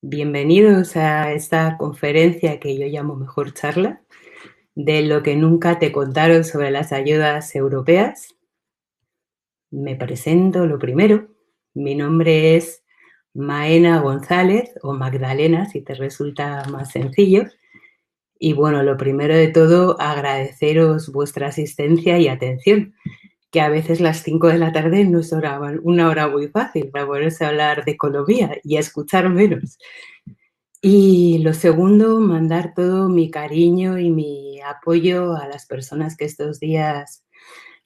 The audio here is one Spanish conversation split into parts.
Bienvenidos a esta conferencia que yo llamo Mejor Charla, de lo que nunca te contaron sobre las ayudas europeas. Me presento lo primero. Mi nombre es Maena González, o Magdalena, si te resulta más sencillo. Y bueno, lo primero de todo, agradeceros vuestra asistencia y atención, que a veces las 5 de la tarde no es una hora muy fácil para ponerse a hablar de economía y a escuchar menos. Y lo segundo, mandar todo mi cariño y mi apoyo a las personas que estos días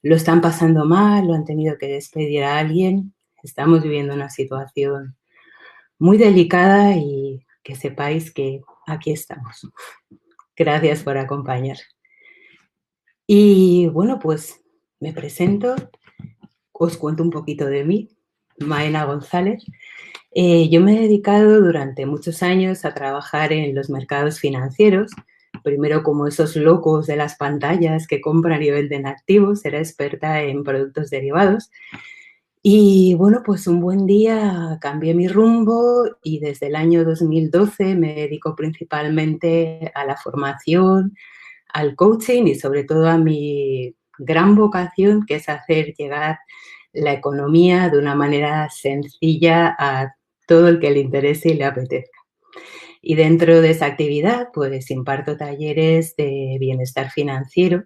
lo están pasando mal, lo han tenido que despedir a alguien. Estamos viviendo una situación muy delicada y que sepáis que aquí estamos. Gracias por acompañar. Y bueno, pues me presento, os cuento un poquito de mí, Maena González. Yo me he dedicado durante muchos años a trabajar en los mercados financieros, primero como esos locos de las pantallas que compran y venden activos, era experta en productos derivados. Y bueno, pues un buen día cambié mi rumbo y desde el año 2012 me dedico principalmente a la formación, al coaching y sobre todo a mi gran vocación, que es hacer llegar la economía de una manera sencilla a todo el que le interese y le apetezca. Y dentro de esa actividad, pues imparto talleres de bienestar financiero,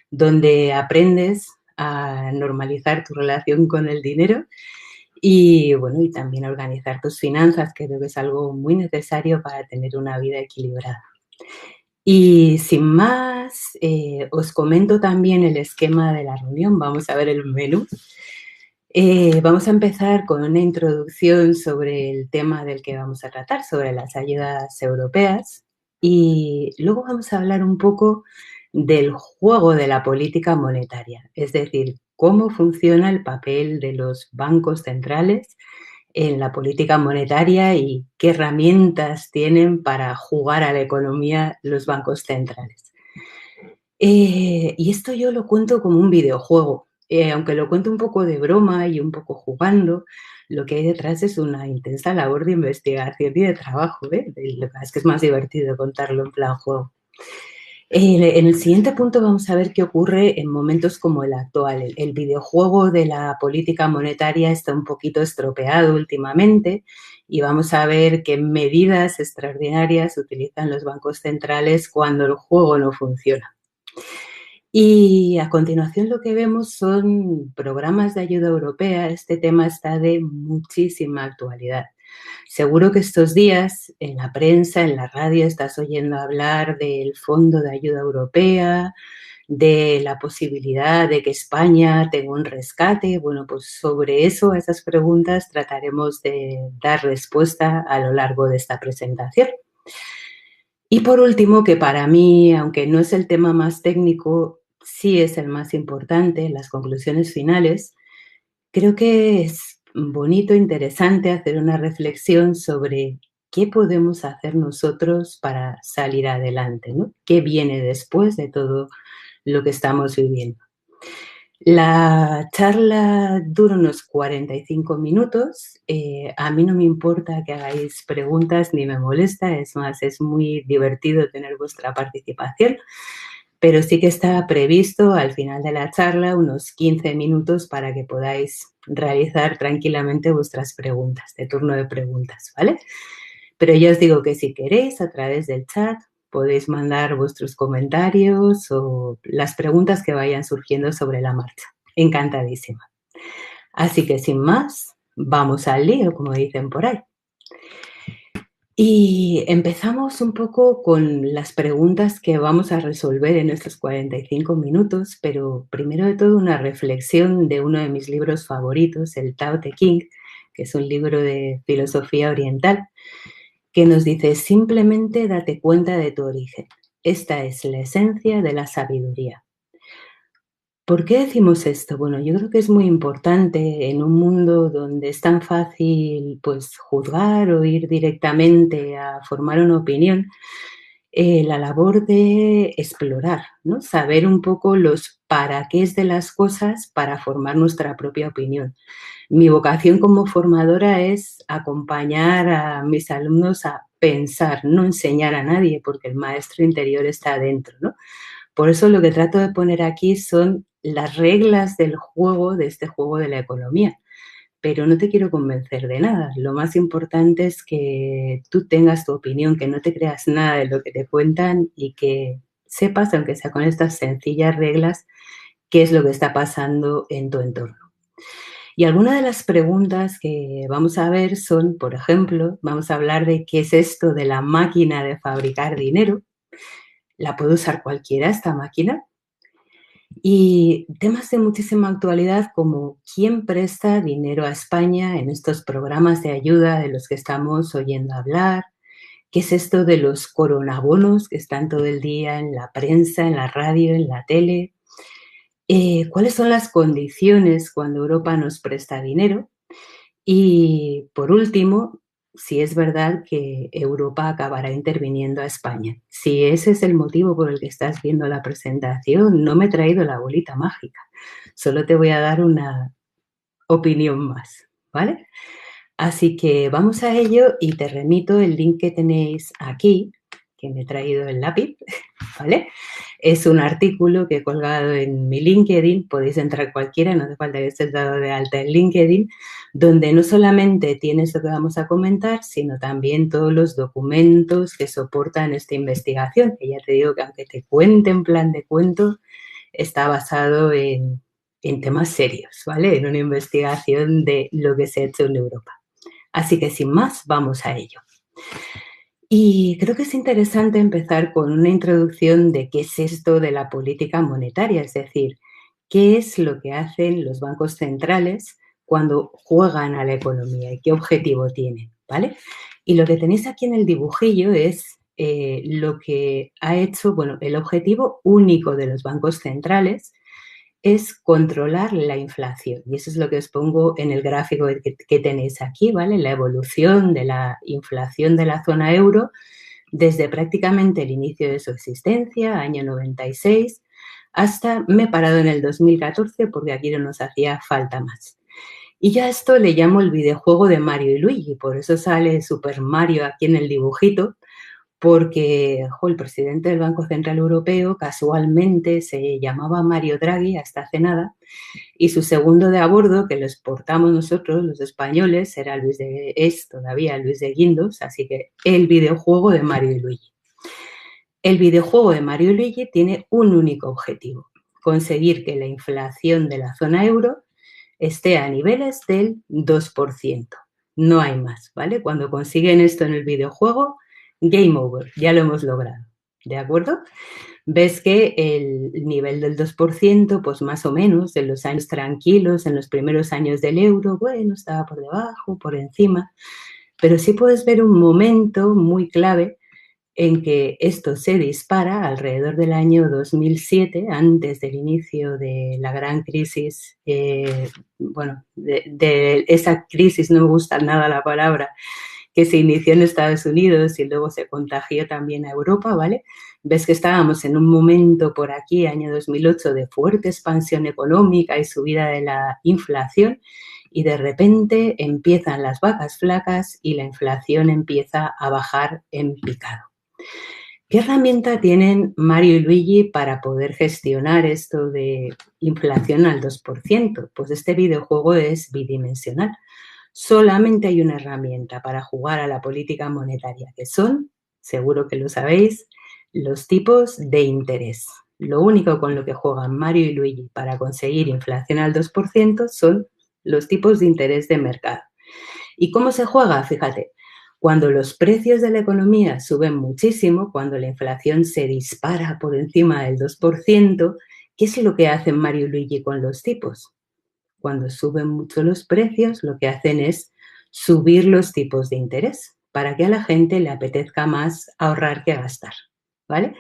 donde aprendes a normalizar tu relación con el dinero y, bueno, y también a organizar tus finanzas, que creo que es algo muy necesario para tener una vida equilibrada. Y sin más, os comento también el esquema de la reunión. Vamos a ver el menú. Vamos a empezar con una introducción sobre el tema del que vamos a tratar, sobre las ayudas europeas, y luego vamos a hablar un poco del juego de la política monetaria, es decir, cómo funciona el papel de los bancos centrales en la política monetaria y qué herramientas tienen para jugar a la economía los bancos centrales. Y esto yo lo cuento como un videojuego. Aunque lo cuento un poco de broma y un poco jugando, lo que hay detrás es una intensa labor de investigación y de trabajo, ¿eh? Lo que pasa es que es más divertido contarlo en plan juego. En el siguiente punto vamos a ver qué ocurre en momentos como el actual. El videojuego de la política monetaria está un poquito estropeado últimamente y vamos a ver qué medidas extraordinarias utilizan los bancos centrales cuando el juego no funciona. Y a continuación lo que vemos son programas de ayuda europea. Este tema está de muchísima actualidad. Seguro que estos días en la prensa, en la radio, estás oyendo hablar del Fondo de Ayuda Europea, de la posibilidad de que España tenga un rescate. Bueno, pues sobre eso, a esas preguntas, trataremos de dar respuesta a lo largo de esta presentación. Y por último, que para mí, aunque no es el tema más técnico, sí es el más importante, las conclusiones finales, creo que es bonito, interesante hacer una reflexión sobre qué podemos hacer nosotros para salir adelante, ¿no? ¿Qué viene después de todo lo que estamos viviendo? La charla dura unos 45 minutos. A mí no me importa que hagáis preguntas ni me molesta, es más, es muy divertido tener vuestra participación, pero sí que está previsto al final de la charla unos 15 minutos para que podáis realizar tranquilamente vuestras preguntas, de turno de preguntas, ¿vale? Pero ya os digo que si queréis, a través del chat, podéis mandar vuestros comentarios o las preguntas que vayan surgiendo sobre la marcha. Encantadísima. Así que sin más, vamos al lío, como dicen por ahí. Y empezamos un poco con las preguntas que vamos a resolver en estos 45 minutos, pero primero de todo una reflexión de uno de mis libros favoritos, el Tao Te Ching, que es un libro de filosofía oriental, que nos dice: simplemente date cuenta de tu origen. Esta es la esencia de la sabiduría. ¿Por qué decimos esto? Bueno, yo creo que es muy importante en un mundo donde es tan fácil, pues, juzgar o ir directamente a formar una opinión. la labor de explorar, ¿no? Saber un poco los para qué de las cosas para formar nuestra propia opinión. Mi vocación como formadora es acompañar a mis alumnos a pensar, no enseñar a nadie, porque el maestro interior está adentro, ¿no? Por eso lo que trato de poner aquí son las reglas del juego, de este juego de la economía. Pero no te quiero convencer de nada. Lo más importante es que tú tengas tu opinión, que no te creas nada de lo que te cuentan y que sepas, aunque sea con estas sencillas reglas, qué es lo que está pasando en tu entorno. Y algunas de las preguntas que vamos a ver son, por ejemplo, vamos a hablar de qué es esto de la máquina de fabricar dinero. ¿La puede usar cualquiera esta máquina? Y temas de muchísima actualidad como quién presta dinero a España en estos programas de ayuda de los que estamos oyendo hablar, qué es esto de los coronabonos que están todo el día en la prensa, en la radio, en la tele, cuáles son las condiciones cuando Europa nos presta dinero y, por último, si es verdad que Europa acabará interviniendo a España. Si ese es el motivo por el que estás viendo la presentación, no me he traído la bolita mágica. Solo te voy a dar una opinión más, ¿vale? Así que vamos a ello y te remito el link que tenéis aquí, que me he traído el lápiz, ¿vale? Es un artículo que he colgado en mi LinkedIn, podéis entrar cualquiera, no hace falta que estés dado de alta en LinkedIn, donde no solamente tienes lo que vamos a comentar, sino también todos los documentos que soportan esta investigación, que ya te digo que aunque te cuente en plan de cuento, está basado en temas serios, ¿vale? En una investigación de lo que se ha hecho en Europa. Así que sin más, vamos a ello. Y creo que es interesante empezar con una introducción de qué es esto de la política monetaria, es decir, qué es lo que hacen los bancos centrales cuando juegan a la economía y qué objetivo tienen, ¿vale? Y lo que tenéis aquí en el dibujillo es lo que ha hecho, bueno, el objetivo único de los bancos centrales es controlar la inflación. Y eso es lo que os pongo en el gráfico que tenéis aquí, ¿vale? La evolución de la inflación de la zona euro desde prácticamente el inicio de su existencia, año 96, hasta me he parado en el 2014 porque aquí no nos hacía falta más. Y ya esto le llamo el videojuego de Mario y Luigi, por eso sale Super Mario aquí en el dibujito, porque el presidente del Banco Central Europeo casualmente se llamaba Mario Draghi hasta hace nada y su segundo de a bordo, que lo exportamos nosotros, los españoles, era todavía Luis de Guindos, así que el videojuego de Mario y Luigi. El videojuego de Mario y Luigi tiene un único objetivo, conseguir que la inflación de la zona euro esté a niveles del 2%. No hay más, ¿vale? Cuando consiguen esto en el videojuego, game over, ya lo hemos logrado, ¿de acuerdo? Ves que el nivel del 2%, pues más o menos, en los años tranquilos, en los primeros años del euro, bueno, estaba por debajo, por encima, pero sí puedes ver un momento muy clave en que esto se dispara alrededor del año 2007, antes del inicio de la gran crisis, de esa crisis, no me gusta nada la palabra, que se inició en Estados Unidos y luego se contagió también a Europa, ¿vale? Ves que estábamos en un momento por aquí, año 2008, de fuerte expansión económica y subida de la inflación y de repente empiezan las vacas flacas y la inflación empieza a bajar en picado. ¿Qué herramienta tienen Mario y Luigi para poder gestionar esto de inflación al 2%? Pues este videojuego es bidimensional. Solamente hay una herramienta para jugar a la política monetaria, que son, seguro que lo sabéis, los tipos de interés. Lo único con lo que juegan Mario y Luigi para conseguir inflación al 2% son los tipos de interés de mercado. ¿Y cómo se juega? Fíjate, cuando los precios de la economía suben muchísimo, cuando la inflación se dispara por encima del 2%, ¿qué es lo que hacen Mario y Luigi con los tipos? Cuando suben mucho los precios, lo que hacen es subir los tipos de interés para que a la gente le apetezca más ahorrar que gastar, ¿vale?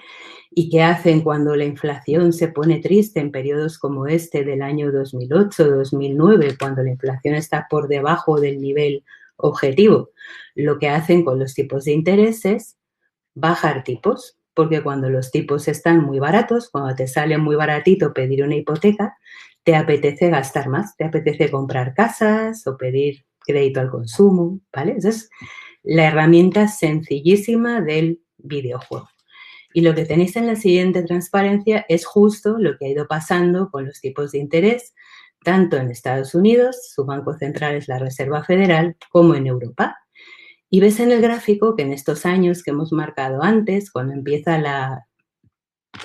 ¿Y qué hacen cuando la inflación se pone triste en periodos como este del año 2008-2009, cuando la inflación está por debajo del nivel objetivo? Lo que hacen con los tipos de interés es bajar tipos. porque cuando los tipos están muy baratos, cuando te sale muy baratito pedir una hipoteca, te apetece gastar más, te apetece comprar casas o pedir crédito al consumo, ¿vale? Esa es la herramienta sencillísima del videojuego. Y lo que tenéis en la siguiente transparencia es justo lo que ha ido pasando con los tipos de interés, tanto en Estados Unidos, su banco central es la Reserva Federal, como en Europa. Y ves en el gráfico que en estos años que hemos marcado antes, cuando empieza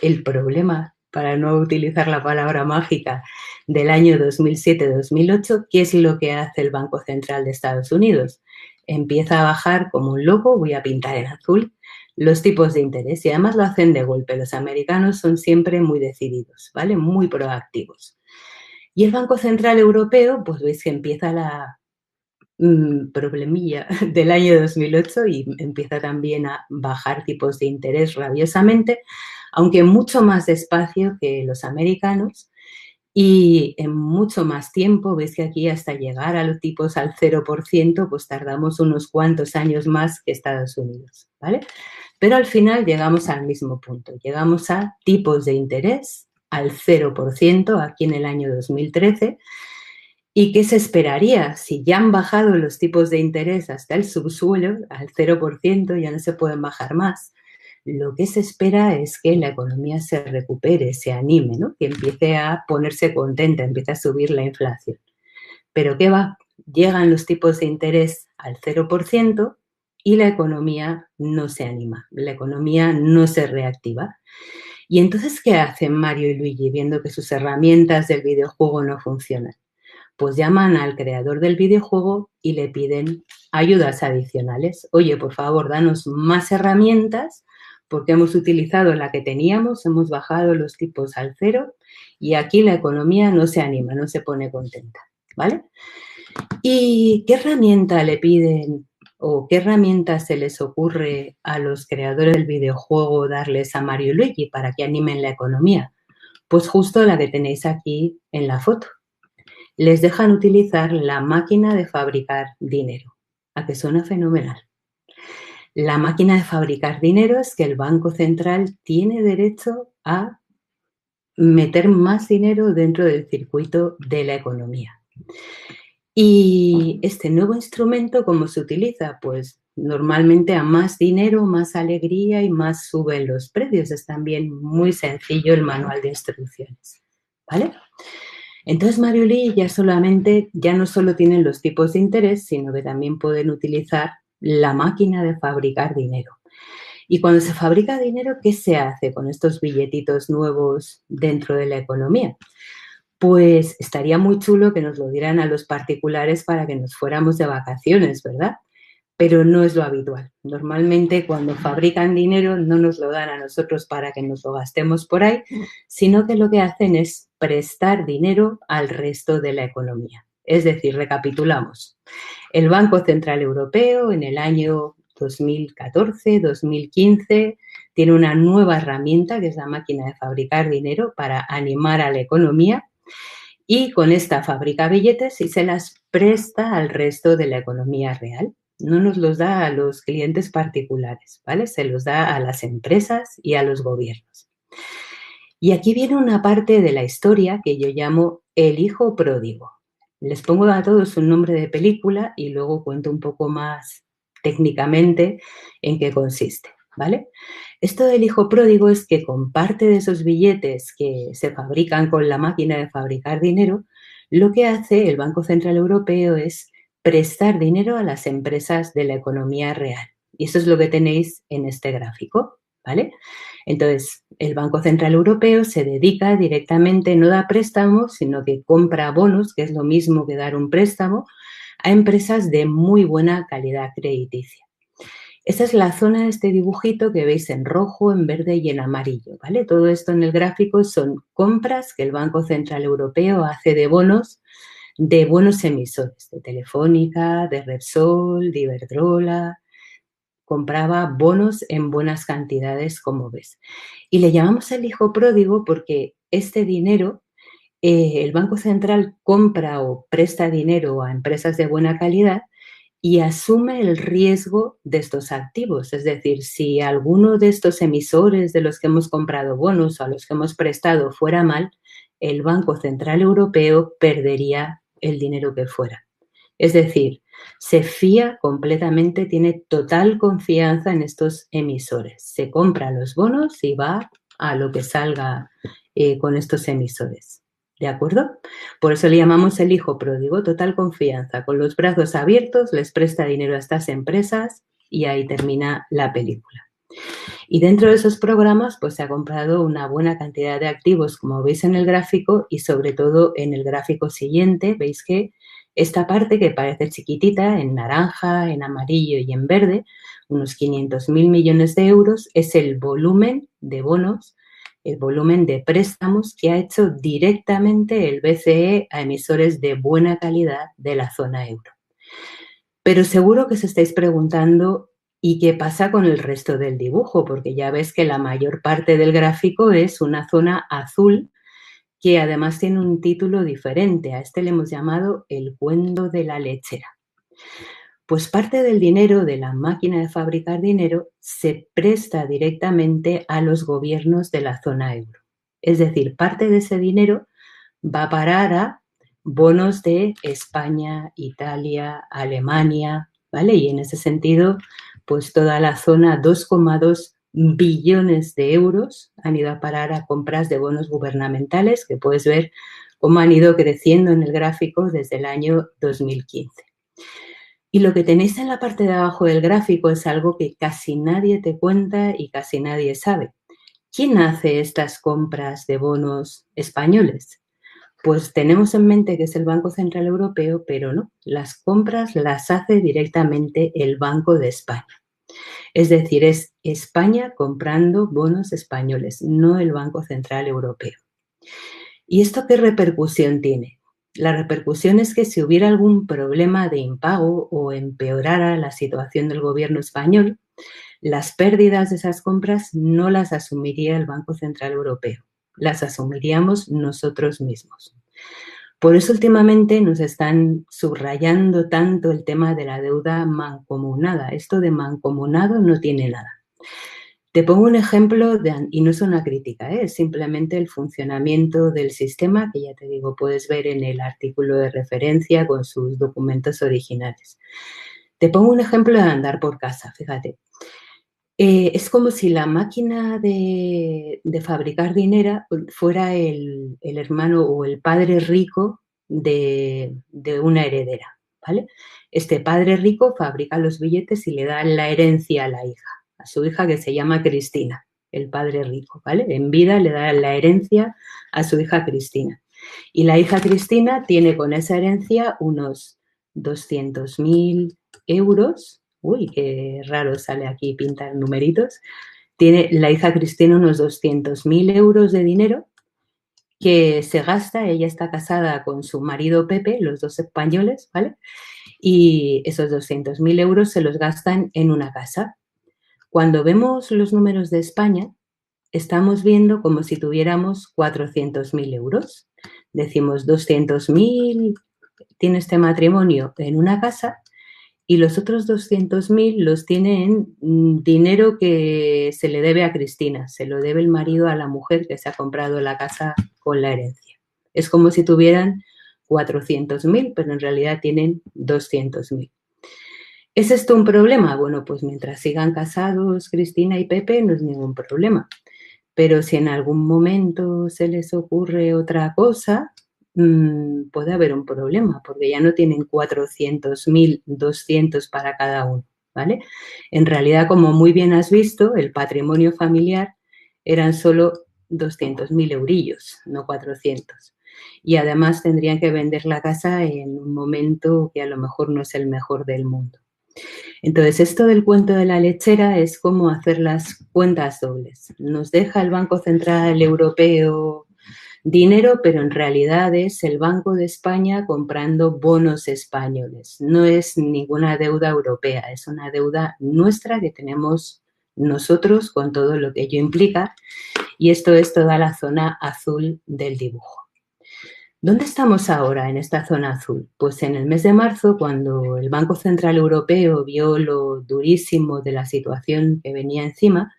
el problema, para no utilizar la palabra mágica, del año 2007-2008, ¿qué es lo que hace el Banco Central de Estados Unidos? Empieza a bajar como un loco, voy a pintar en azul, los tipos de interés y además lo hacen de golpe. Los americanos son siempre muy decididos, ¿vale? Muy proactivos. Y el Banco Central Europeo, pues veis que empieza la problemilla del año 2008 y empieza también a bajar tipos de interés rabiosamente, aunque mucho más despacio que los americanos y en mucho más tiempo. Veis que aquí hasta llegar a los tipos al 0%, pues tardamos unos cuantos años más que Estados Unidos, ¿vale? Pero al final llegamos al mismo punto, llegamos a tipos de interés al 0% aquí en el año 2013. ¿Y qué se esperaría? Si ya han bajado los tipos de interés hasta el subsuelo, al 0%, ya no se pueden bajar más. Lo que se espera es que la economía se recupere, se anime, ¿no? Que empiece a ponerse contenta, empiece a subir la inflación. Pero ¿qué va? Llegan los tipos de interés al 0% y la economía no se anima, la economía no se reactiva. ¿Y entonces qué hacen Mario y Luigi viendo que sus herramientas del videojuego no funcionan? Pues llaman al creador del videojuego y le piden ayudas adicionales. Oye, por favor, danos más herramientas porque hemos utilizado la que teníamos, hemos bajado los tipos al 0 y aquí la economía no se anima, no se pone contenta, ¿vale? ¿Y qué herramienta le piden o qué herramienta se les ocurre a los creadores del videojuego darles a Mario y Luigi para que animen la economía? Pues justo la que tenéis aquí en la foto. Les dejan utilizar la máquina de fabricar dinero. ¿A que suena fenomenal? La máquina de fabricar dinero es que el Banco Central tiene derecho a meter más dinero dentro del circuito de la economía. Y este nuevo instrumento, ¿cómo se utiliza? Pues normalmente a más dinero, más alegría y más suben los precios. Es también muy sencillo el manual de instrucciones, ¿vale? Entonces, Mario y Luigi ya no solo tienen los tipos de interés, sino que también pueden utilizar la máquina de fabricar dinero. Y cuando se fabrica dinero, ¿qué se hace con estos billetitos nuevos dentro de la economía? Pues estaría muy chulo que nos lo dieran a los particulares para que nos fuéramos de vacaciones, ¿verdad? Pero no es lo habitual. Normalmente cuando fabrican dinero no nos lo dan a nosotros para que nos lo gastemos por ahí, sino que lo que hacen es prestar dinero al resto de la economía. Es decir, recapitulamos. El Banco Central Europeo en el año 2014-2015 tiene una nueva herramienta que es la máquina de fabricar dinero para animar a la economía y con esta fabrica billetes y se las presta al resto de la economía real. No nos los da a los clientes particulares, ¿vale? Se los da a las empresas y a los gobiernos. Y aquí viene una parte de la historia que yo llamo el hijo pródigo. Les pongo a todos un nombre de película y luego cuento un poco más técnicamente en qué consiste, ¿vale? Esto del hijo pródigo es que con parte de esos billetes que se fabrican con la máquina de fabricar dinero, lo que hace el Banco Central Europeo es prestar dinero a las empresas de la economía real. Y eso es lo que tenéis en este gráfico, ¿vale? Entonces, el Banco Central Europeo se dedica directamente, no da préstamos, sino que compra bonos, que es lo mismo que dar un préstamo, a empresas de muy buena calidad crediticia. Esa es la zona de este dibujito que veis en rojo, en verde y en amarillo, ¿vale? Todo esto en el gráfico son compras que el Banco Central Europeo hace de bonos emisores, de Telefónica, de Repsol, de Iberdrola. Compraba bonos en buenas cantidades, como ves. Y le llamamos el hijo pródigo porque este dinero, el Banco Central compra o presta dinero a empresas de buena calidad y asume el riesgo de estos activos. Es decir, si alguno de estos emisores de los que hemos comprado bonos o a los que hemos prestado fuera mal, el Banco Central Europeo perdería el dinero que fuera. Es decir, se fía completamente, tiene total confianza en estos emisores. Se compra los bonos y va a lo que salga con estos emisores. ¿De acuerdo? Por eso le llamamos el hijo pródigo, total confianza. Con los brazos abiertos les presta dinero a estas empresas y ahí termina la película. Y dentro de esos programas pues se ha comprado una buena cantidad de activos, como veis en el gráfico, y sobre todo en el gráfico siguiente veis que esta parte que parece chiquitita, en naranja, en amarillo y en verde, unos 500.000 millones de euros, es el volumen de bonos, el volumen de préstamos que ha hecho directamente el BCE a emisores de buena calidad de la zona euro. Pero seguro que os estáis preguntando, ¿y qué pasa con el resto del dibujo? Porque ya ves que la mayor parte del gráfico es una zona azul que además tiene un título diferente. A este le hemos llamado el cuento de la lechera. Pues parte del dinero de la máquina de fabricar dinero se presta directamente a los gobiernos de la zona euro. Es decir, parte de ese dinero va a parar a bonos de España, Italia, Alemania, ¿vale? Y en ese sentido, pues toda la zona, 2,2 billones de euros han ido a parar a compras de bonos gubernamentales, que puedes ver cómo han ido creciendo en el gráfico desde el año 2015. Y lo que tenéis en la parte de abajo del gráfico es algo que casi nadie te cuenta y casi nadie sabe. ¿Quién hace estas compras de bonos españoles? Pues tenemos en mente que es el Banco Central Europeo, pero no, las compras las hace directamente el Banco de España. Es decir, es España comprando bonos españoles, no el Banco Central Europeo. ¿Y esto qué repercusión tiene? La repercusión es que si hubiera algún problema de impago o empeorara la situación del gobierno español, las pérdidas de esas compras no las asumiría el Banco Central Europeo, las asumiríamos nosotros mismos. Por eso últimamente nos están subrayando tanto el tema de la deuda mancomunada. Esto de mancomunado no tiene nada. Te pongo un ejemplo, y no es una crítica, es simplemente el funcionamiento del sistema, que ya te digo, puedes ver en el artículo de referencia con sus documentos originales. Te pongo un ejemplo de andar por casa, fíjate. Es como si la máquina de fabricar dinero fuera el hermano o el padre rico de una heredera, ¿vale? Este padre rico fabrica los billetes y le da la herencia a la hija, a su hija que se llama Cristina, el padre rico, ¿vale? En vida le da la herencia a su hija Cristina. Y la hija Cristina tiene con esa herencia unos 200.000 euros. Uy, qué raro sale aquí pintar numeritos. Tiene la hija Cristina unos 200.000 euros de dinero que se gasta. Ella está casada con su marido Pepe, los dos españoles, ¿vale? Y esos 200.000 euros se los gastan en una casa. Cuando vemos los números de España, estamos viendo como si tuviéramos 400.000 euros. Decimos 200.000 tiene este matrimonio en una casa y los otros 200.000 los tiene en dinero que se le debe a Cristina, se lo debe el marido a la mujer que se ha comprado la casa con la herencia. Es como si tuvieran 400.000, pero en realidad tienen 200.000. ¿Es esto un problema? Bueno, pues mientras sigan casados Cristina y Pepe no es ningún problema. Pero si en algún momento se les ocurre otra cosa, puede haber un problema, porque ya no tienen 400.000, 200 para cada uno, ¿vale? En realidad, como muy bien has visto, el patrimonio familiar eran solo 200.000 eurillos, no 400. Y además tendrían que vender la casa en un momento que a lo mejor no es el mejor del mundo. Entonces, esto del cuento de la lechera es como hacer las cuentas dobles. Nos deja el Banco Central Europeo dinero, pero en realidad es el Banco de España comprando bonos españoles. No es ninguna deuda europea, es una deuda nuestra que tenemos nosotros con todo lo que ello implica, y esto es toda la zona azul del dibujo. ¿Dónde estamos ahora en esta zona azul? Pues en el mes de marzo, cuando el Banco Central Europeo vio lo durísimo de la situación que venía encima,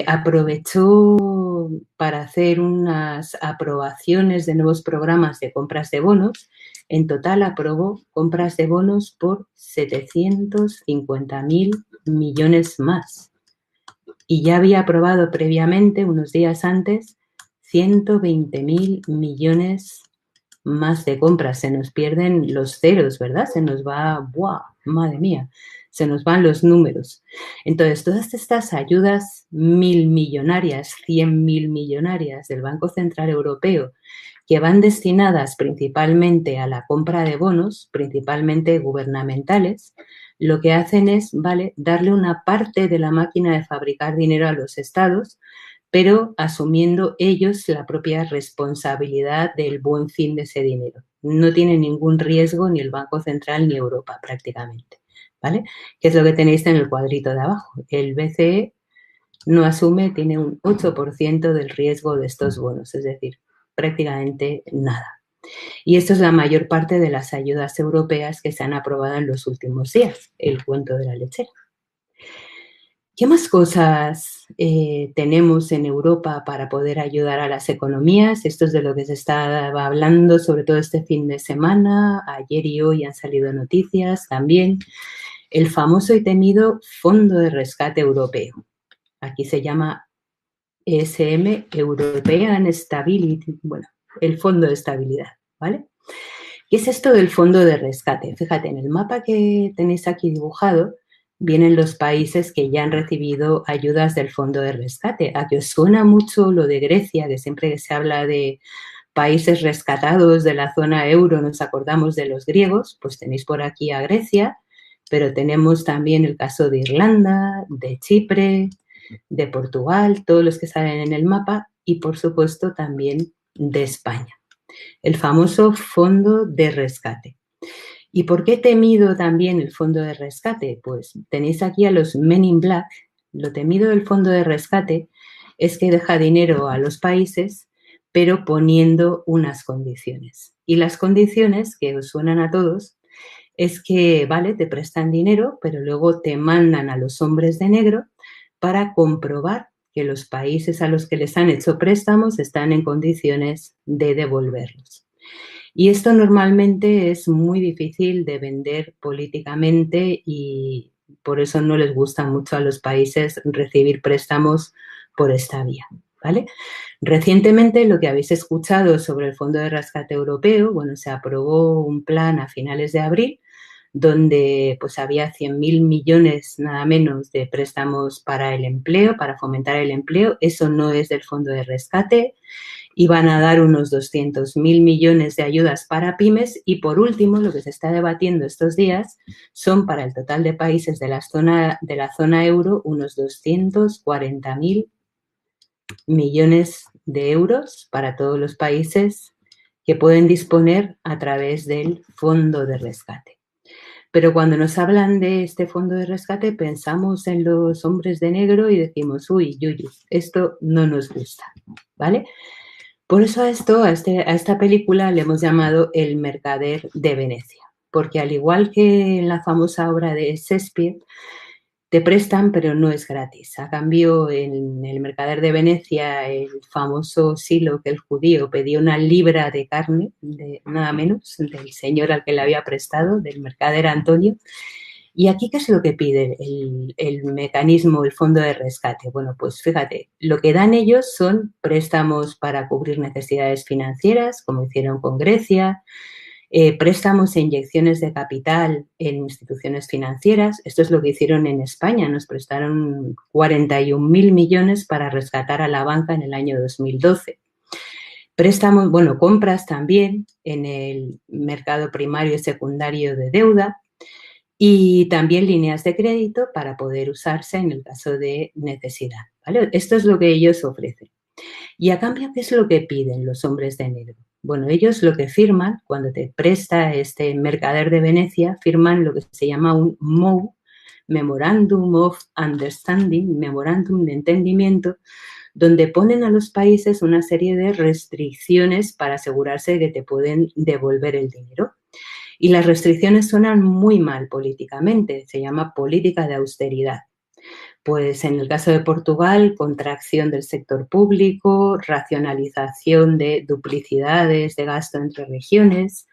aprovechó para hacer unas aprobaciones de nuevos programas de compras de bonos. En total aprobó compras de bonos por 750.000 millones más. Y ya había aprobado previamente, unos días antes, 120.000 millones más de compras. Se nos pierden los ceros, ¿verdad? Se nos va, ¡buah! Madre mía, se nos van los números. Entonces, todas estas ayudas 1.000 millonarias, 100.000 millonarias del Banco Central Europeo, que van destinadas principalmente a la compra de bonos, principalmente gubernamentales, lo que hacen es, ¿vale?, darle una parte de la máquina de fabricar dinero a los estados, pero asumiendo ellos la propia responsabilidad del buen fin de ese dinero. No tiene ningún riesgo ni el Banco Central ni Europa prácticamente, ¿vale? Que es lo que tenéis en el cuadrito de abajo. El BCE no asume, tiene un 8% del riesgo de estos bonos, es decir, prácticamente nada. Y esto es la mayor parte de las ayudas europeas que se han aprobado en los últimos días, el cuento de la lechera. ¿Qué más cosas tenemos en Europa para poder ayudar a las economías? Esto es de lo que se estaba hablando, sobre todo este fin de semana. Ayer y hoy han salido noticias también. El famoso y temido Fondo de Rescate Europeo. Aquí se llama ESM, European Stability, bueno, el Fondo de Estabilidad, ¿vale? ¿Qué es esto del Fondo de Rescate? Fíjate, en el mapa que tenéis aquí dibujado, vienen los países que ya han recibido ayudas del Fondo de Rescate. ¿A que os suena mucho lo de Grecia, que siempre que se habla de países rescatados de la zona euro nos acordamos de los griegos? Pues tenéis por aquí a Grecia, pero tenemos también el caso de Irlanda, de Chipre, de Portugal, todos los que salen en el mapa, y por supuesto también de España. El famoso Fondo de Rescate. ¿Y por qué he temido también el Fondo de Rescate? Pues tenéis aquí a los Men in Black. Lo temido del Fondo de Rescate es que deja dinero a los países, pero poniendo unas condiciones. Y las condiciones, que os suenan a todos, es que, vale, te prestan dinero, pero luego te mandan a los hombres de negro para comprobar que los países a los que les han hecho préstamos están en condiciones de devolverlos. Y esto normalmente es muy difícil de vender políticamente y por eso no les gusta mucho a los países recibir préstamos por esta vía, ¿vale? Recientemente, lo que habéis escuchado sobre el Fondo de Rescate Europeo, bueno, se aprobó un plan a finales de abril donde pues había 100.000 millones nada menos de préstamos para el empleo, para fomentar el empleo. Eso no es del Fondo de Rescate. Iban a dar unos 200.000 millones de ayudas para pymes y, por último, lo que se está debatiendo estos días son para el total de países de la zona euro unos 240.000 millones de euros para todos los países que pueden disponer a través del Fondo de Rescate. Pero cuando nos hablan de este Fondo de Rescate pensamos en los hombres de negro y decimos, uy, yuyu, esto no nos gusta, ¿vale? Por eso a esta película le hemos llamado El Mercader de Venecia, porque al igual que en la famosa obra de Shakespeare, te prestan, pero no es gratis. A cambio, en El Mercader de Venecia, el famoso Silo, que el judío pedía una libra de carne, de nada menos, del señor al que le había prestado, del mercader Antonio. ¿Y aquí qué es lo que pide el mecanismo, el fondo de rescate? Bueno, pues fíjate, lo que dan ellos son préstamos para cubrir necesidades financieras, como hicieron con Grecia, préstamos e inyecciones de capital en instituciones financieras. Esto es lo que hicieron en España. Nos prestaron 41.000 millones para rescatar a la banca en el año 2012. Préstamos, bueno, compras también en el mercado primario y secundario de deuda y también líneas de crédito para poder usarse en el caso de necesidad, ¿vale? Esto es lo que ellos ofrecen. Y a cambio, ¿qué es lo que piden los hombres de negro? Bueno, ellos lo que firman, cuando te presta este mercader de Venecia, firman lo que se llama un MOU, Memorandum of Understanding, memorándum de entendimiento, donde ponen a los países una serie de restricciones para asegurarse de que te pueden devolver el dinero. Y las restricciones suenan muy mal políticamente, se llama política de austeridad. Pues en el caso de Portugal, contracción del sector público, racionalización de duplicidades de gasto entre regiones.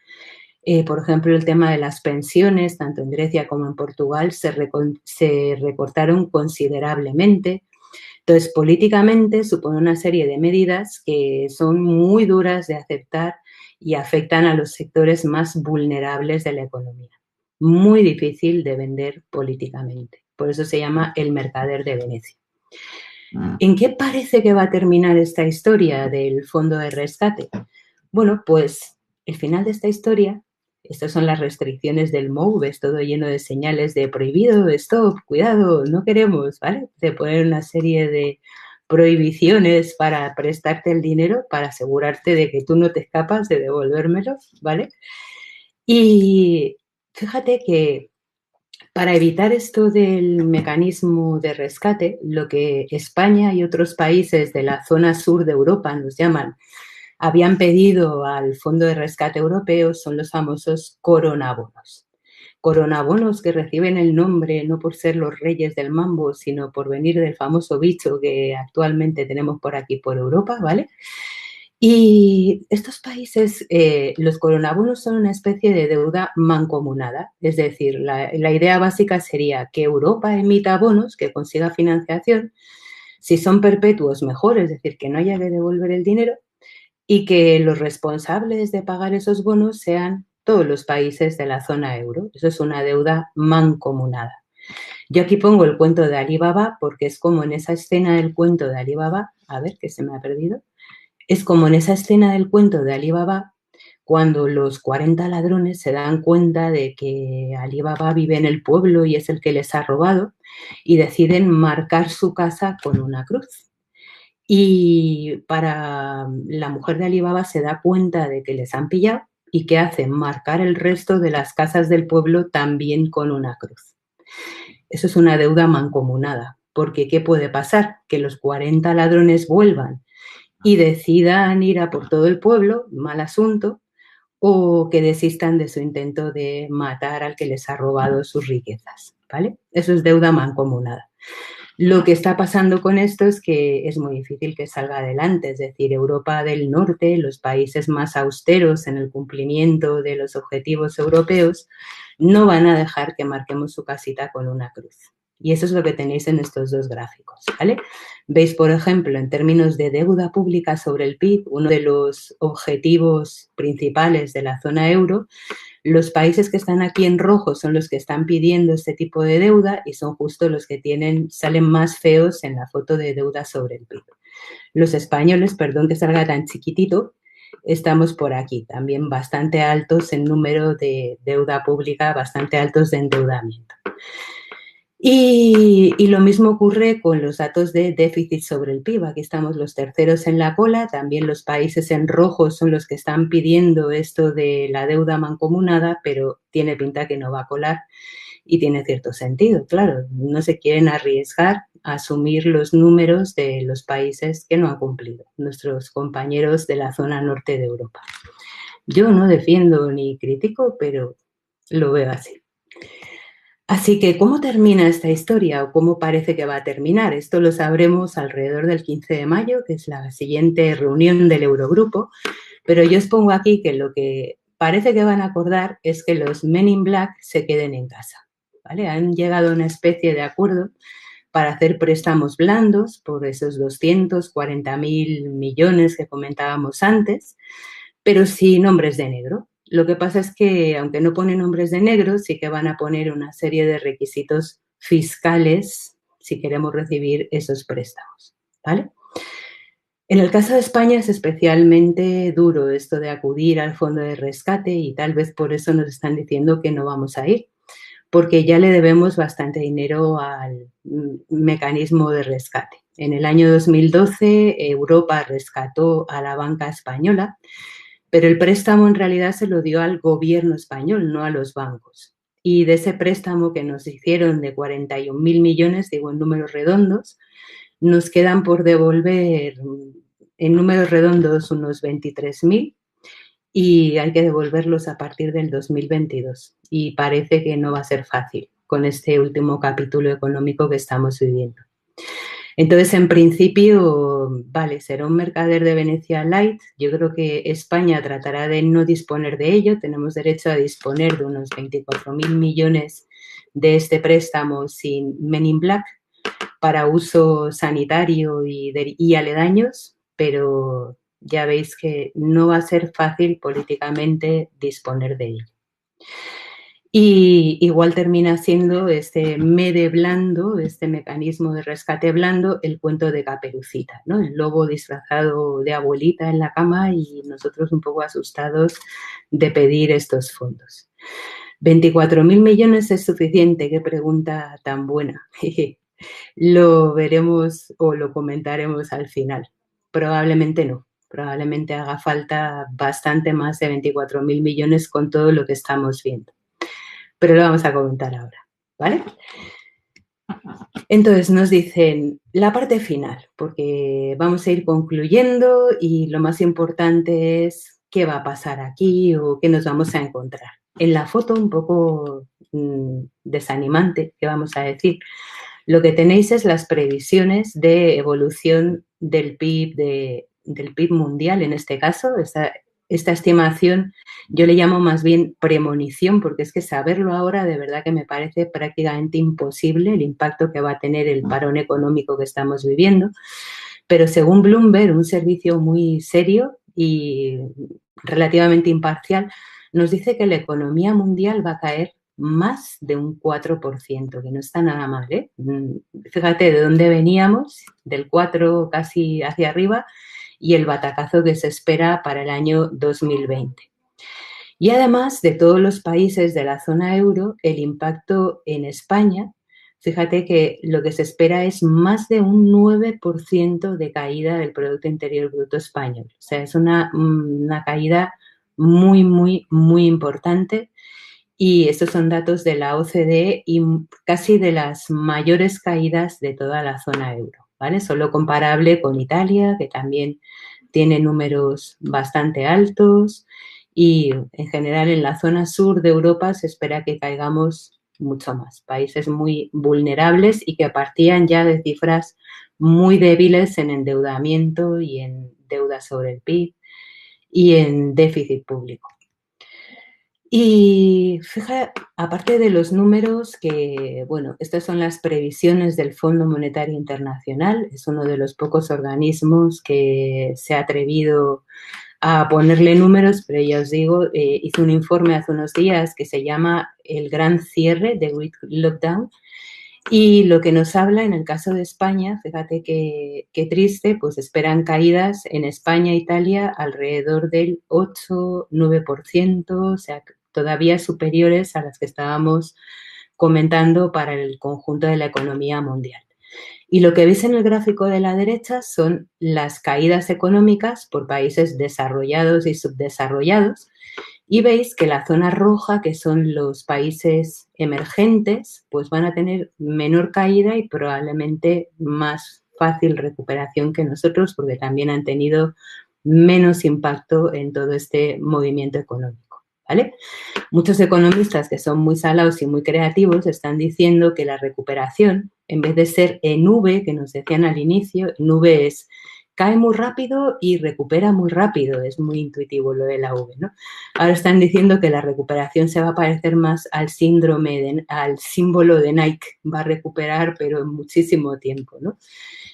Por ejemplo, el tema de las pensiones, tanto en Grecia como en Portugal, se recortaron considerablemente. Entonces, políticamente supone una serie de medidas que son muy duras de aceptar y afectan a los sectores más vulnerables de la economía. Muy difícil de vender políticamente. Por eso se llama el mercader de Venecia. ¿En qué parece que va a terminar esta historia del fondo de rescate? Bueno, pues el final de esta historia, estas son las restricciones del MOVE, es todo lleno de señales de prohibido, stop, cuidado, no queremos, ¿vale? Te ponen una serie de prohibiciones para prestarte el dinero, para asegurarte de que tú no te escapas de devolvérmelo, ¿vale? Y fíjate que para evitar esto del mecanismo de rescate, lo que España y otros países de la zona sur de Europa nos llaman, habían pedido al Fondo de Rescate Europeo son los famosos coronabonos. Coronabonos que reciben el nombre no por ser los reyes del mambo, sino por venir del famoso bicho que actualmente tenemos por aquí, por Europa, ¿vale? Y estos países, los coronabonos son una especie de deuda mancomunada, es decir, la idea básica sería que Europa emita bonos, que consiga financiación, si son perpetuos mejor, es decir, que no haya que devolver el dinero, y que los responsables de pagar esos bonos sean todos los países de la zona euro. Eso es una deuda mancomunada. Yo aquí pongo el cuento de Alibaba porque es como en esa escena del cuento de Alibaba, a ver, que se me ha perdido, es como en esa escena del cuento de Alibaba cuando los 40 ladrones se dan cuenta de que Alibaba vive en el pueblo y es el que les ha robado y deciden marcar su casa con una cruz. Y para la mujer de Alibaba se da cuenta de que les han pillado y ¿qué hacen? Marcar el resto de las casas del pueblo también con una cruz. Eso es una deuda mancomunada, porque ¿qué puede pasar? Que los 40 ladrones vuelvan y decidan ir a por todo el pueblo, mal asunto, o que desistan de su intento de matar al que les ha robado sus riquezas, ¿vale? Eso es deuda mancomunada. Lo que está pasando con esto es que es muy difícil que salga adelante, es decir, Europa del Norte, los países más austeros en el cumplimiento de los objetivos europeos, no van a dejar que marquemos su casita con una cruz. Y eso es lo que tenéis en estos dos gráficos, ¿vale? Veis, por ejemplo, en términos de deuda pública sobre el PIB, uno de los objetivos principales de la zona euro, los países que están aquí en rojo son los que están pidiendo este tipo de deuda y son justo los que salen más feos en la foto de deuda sobre el PIB. Los españoles, perdón que salga tan chiquitito, estamos por aquí, también bastante altos en número de deuda pública, bastante altos de endeudamiento. Y lo mismo ocurre con los datos de déficit sobre el PIB. Aquí estamos los terceros en la cola. También los países en rojo son los que están pidiendo esto de la deuda mancomunada, pero tiene pinta que no va a colar y tiene cierto sentido. Claro, no se quieren arriesgar a asumir los números de los países que no han cumplido, nuestros compañeros de la zona norte de Europa. Yo no defiendo ni critico, pero lo veo así. Así que, ¿cómo termina esta historia o cómo parece que va a terminar? Esto lo sabremos alrededor del 15 de mayo, que es la siguiente reunión del Eurogrupo, pero yo os pongo aquí que lo que parece que van a acordar es que los Men in Black se queden en casa, ¿vale? Han llegado a una especie de acuerdo para hacer préstamos blandos por esos 240.000 millones que comentábamos antes, pero sin hombres de negro. Lo que pasa es que, aunque no ponen hombres de negro, sí que van a poner una serie de requisitos fiscales si queremos recibir esos préstamos, ¿vale? En el caso de España es especialmente duro esto de acudir al fondo de rescate y tal vez por eso nos están diciendo que no vamos a ir, porque ya le debemos bastante dinero al mecanismo de rescate. En el año 2012 Europa rescató a la banca española, pero el préstamo en realidad se lo dio al gobierno español, no a los bancos. Y de ese préstamo que nos hicieron de 41.000 millones, digo en números redondos, Nos quedan por devolver, en números redondos, unos 23.000 y hay que devolverlos a partir del 2022. Y parece que no va a ser fácil con este último capítulo económico que estamos viviendo. Entonces, en principio, vale, será un Mercader de Venecia light. Yo creo que España tratará de no disponer de ello. Tenemos derecho a disponer de unos 24.000 millones de este préstamo sin Men in Black para uso sanitario y aledaños, pero ya veis que no va a ser fácil políticamente disponer de ello. Y igual termina siendo este MEDE blando, este mecanismo de rescate blando, el cuento de Caperucita, ¿no? El lobo disfrazado de abuelita en la cama y nosotros un poco asustados de pedir estos fondos. ¿24.000 millones es suficiente? Qué pregunta tan buena. Lo veremos o lo comentaremos al final. Probablemente no. Probablemente haga falta bastante más de 24.000 millones con todo lo que estamos viendo. Pero lo vamos a comentar ahora, ¿vale? Entonces nos dicen la parte final, porque vamos a ir concluyendo y lo más importante es qué va a pasar aquí o qué nos vamos a encontrar. En la foto un poco desanimante, que vamos a decir, lo que tenéis es las previsiones de evolución del PIB mundial, en este caso. Esta estimación yo le llamo más bien premonición, porque es que saberlo ahora de verdad que me parece prácticamente imposible el impacto que va a tener el parón económico que estamos viviendo. Pero según Bloomberg, un servicio muy serio y relativamente imparcial, nos dice que la economía mundial va a caer más de un 4%, que no está nada mal, ¿eh? Fíjate de dónde veníamos, del 4 casi hacia arriba, y el batacazo que se espera para el año 2020. Y además de todos los países de la zona euro, el impacto en España, fíjate que lo que se espera es más de un 9% de caída del Producto Interior Bruto español. O sea, es una caída muy, muy, muy importante. Y estos son datos de la OCDE y casi de las mayores caídas de toda la zona euro, ¿vale? Solo comparable con Italia, que también tiene números bastante altos, y en general en la zona sur de Europa se espera que caigamos mucho más. Países muy vulnerables y que partían ya de cifras muy débiles en endeudamiento y en deuda sobre el PIB y en déficit público. Y fíjate, aparte de los números que, bueno, estas son las previsiones del Fondo Monetario Internacional, es uno de los pocos organismos que se ha atrevido a ponerle números, pero ya os digo, hizo un informe hace unos días que se llama El Gran Cierre, The Great Lockdown, y lo que nos habla en el caso de España, fíjate qué triste, pues esperan caídas en España e Italia alrededor del 8-9%, o sea, todavía superiores a las que estábamos comentando para el conjunto de la economía mundial. Y lo que veis en el gráfico de la derecha son las caídas económicas por países desarrollados y subdesarrollados. Y veis que la zona roja, que son los países emergentes, pues van a tener menor caída y probablemente más fácil recuperación que nosotros, porque también han tenido menos impacto en todo este movimiento económico, ¿vale? Muchos economistas que son muy salados y muy creativos están diciendo que la recuperación, en vez de ser en V, que nos decían al inicio, en V es cae muy rápido y recupera muy rápido, es muy intuitivo lo de la V, ¿no? Ahora están diciendo que la recuperación se va a parecer más al al símbolo de Nike, va a recuperar pero en muchísimo tiempo, ¿no?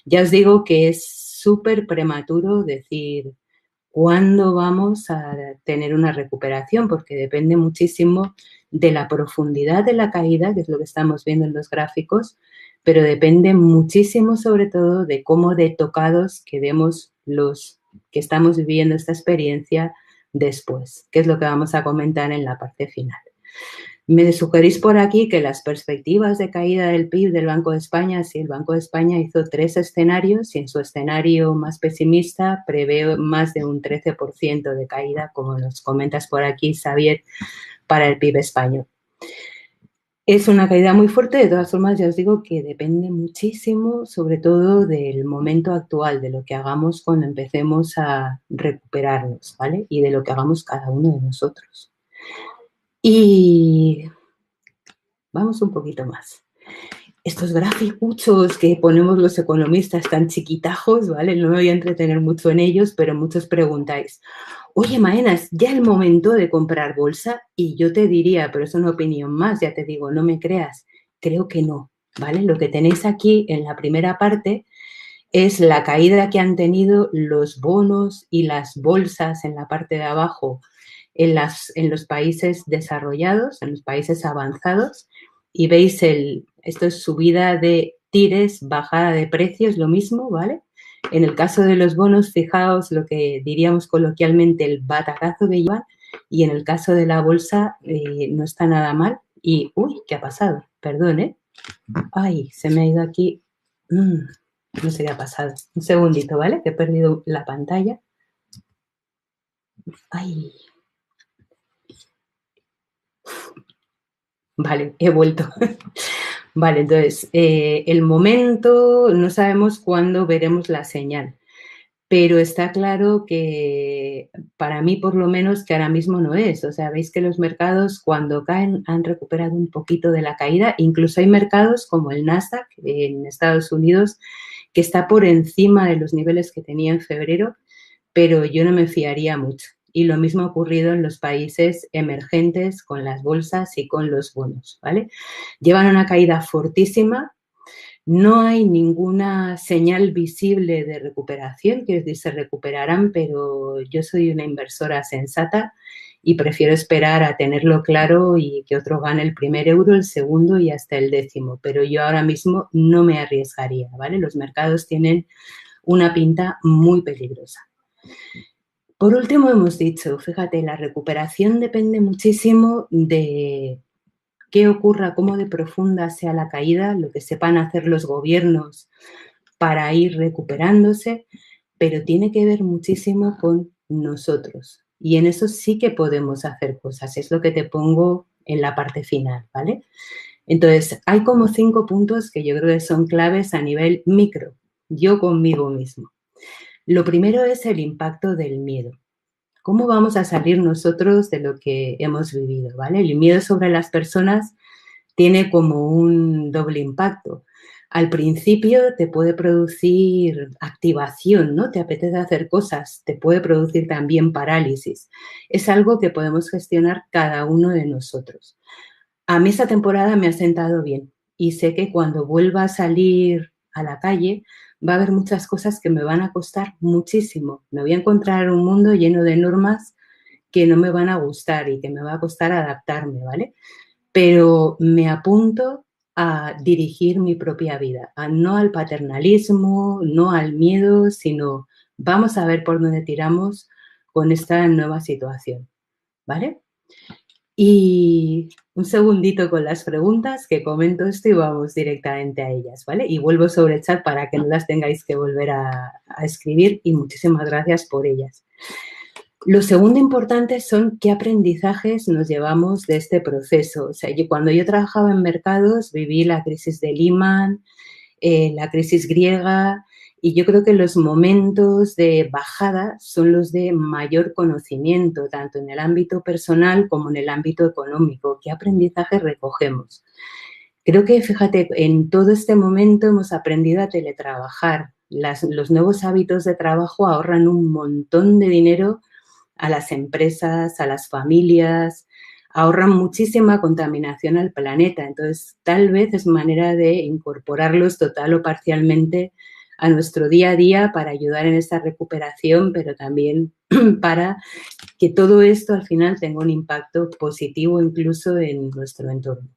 Ya os digo que es súper prematuro decir cuándo vamos a tener una recuperación, porque depende muchísimo de la profundidad de la caída, que es lo que estamos viendo en los gráficos, pero depende muchísimo sobre todo de cómo de tocados quedemos los que estamos viviendo esta experiencia después, que es lo que vamos a comentar en la parte final. Me sugerís por aquí que las perspectivas de caída del PIB del Banco de España, si el Banco de España hizo 3 escenarios y en su escenario más pesimista prevé más de un 13% de caída, como nos comentas por aquí, Xavier, para el PIB español. Es una caída muy fuerte, de todas formas ya os digo que depende muchísimo, sobre todo del momento actual, de lo que hagamos cuando empecemos a recuperarnos, ¿vale? Y de lo que hagamos cada uno de nosotros. Y vamos un poquito más. Estos graficuchos que ponemos los economistas tan chiquitajos, ¿vale? No me voy a entretener mucho en ellos, pero muchos preguntáis, oye, Maena, ¿es ya el momento de comprar bolsa? Y yo te diría, pero es una opinión más, ya te digo, no me creas, creo que no, ¿vale? Lo que tenéis aquí en la primera parte es la caída que han tenido los bonos y las bolsas en la parte de abajo en los países desarrollados, en los países avanzados, y veis esto es subida de tires, bajada de precios, lo mismo, ¿vale? En el caso de los bonos, fijaos lo que diríamos coloquialmente el batacazo que llevan, y en el caso de la bolsa no está nada mal. Y, uy, ¿qué ha pasado? Perdón, ¿eh? Ay, se me ha ido aquí. No sé qué ha pasado. Un segundito, ¿vale? Que he perdido la pantalla. Ay. Vale, he vuelto. Vale, entonces, el momento, no sabemos cuándo veremos la señal, pero está claro que para mí por lo menos que ahora mismo no es. O sea, veis que los mercados cuando caen han recuperado un poquito de la caída. Incluso hay mercados como el Nasdaq en Estados Unidos que está por encima de los niveles que tenía en febrero, pero yo no me fiaría mucho. Y lo mismo ha ocurrido en los países emergentes con las bolsas y con los bonos, ¿vale? Llevan una caída fortísima, no hay ninguna señal visible de recuperación, quiero decir, se recuperarán, pero yo soy una inversora sensata y prefiero esperar a tenerlo claro y que otro gane el primer euro, el segundo y hasta el 10º. Pero yo ahora mismo no me arriesgaría, ¿vale? Los mercados tienen una pinta muy peligrosa. Por último, hemos dicho, fíjate, la recuperación depende muchísimo de qué ocurra, cómo de profunda sea la caída, lo que sepan hacer los gobiernos para ir recuperándose, pero tiene que ver muchísimo con nosotros. Y en eso sí que podemos hacer cosas, es lo que te pongo en la parte final, ¿vale? Entonces, hay como 5 puntos que yo creo que son claves a nivel micro, yo conmigo mismo. Lo primero es el impacto del miedo. ¿Cómo vamos a salir nosotros de lo que hemos vivido, ¿vale? El miedo sobre las personas tiene como un doble impacto. Al principio te puede producir activación, ¿no? Te apetece hacer cosas, te puede producir también parálisis. Es algo que podemos gestionar cada uno de nosotros. A mí esta temporada me ha sentado bien y sé que cuando vuelva a salir a la calle va a haber muchas cosas que me van a costar muchísimo. Me voy a encontrar un mundo lleno de normas que no me van a gustar y que me va a costar adaptarme, ¿vale? Pero me apunto a dirigir mi propia vida, no al paternalismo, no al miedo, sino vamos a ver por dónde tiramos con esta nueva situación, ¿vale? Y un segundito con las preguntas, que comento esto y vamos directamente a ellas, ¿vale? Y vuelvo sobre el chat para que no las tengáis que volver a escribir y muchísimas gracias por ellas. Lo segundo importante son qué aprendizajes nos llevamos de este proceso. O sea, cuando yo trabajaba en mercados viví la crisis de Lehman, la crisis griega, y yo creo que los momentos de bajada son los de mayor conocimiento, tanto en el ámbito personal como en el ámbito económico. ¿Qué aprendizajes recogemos? Creo que, fíjate, en todo este momento hemos aprendido a teletrabajar. Los nuevos hábitos de trabajo ahorran un montón de dinero a las empresas, a las familias, ahorran muchísima contaminación al planeta. Entonces, tal vez es manera de incorporarlos total o parcialmente a nuestro día a día para ayudar en esta recuperación, pero también para que todo esto al final tenga un impacto positivo incluso en nuestro entorno.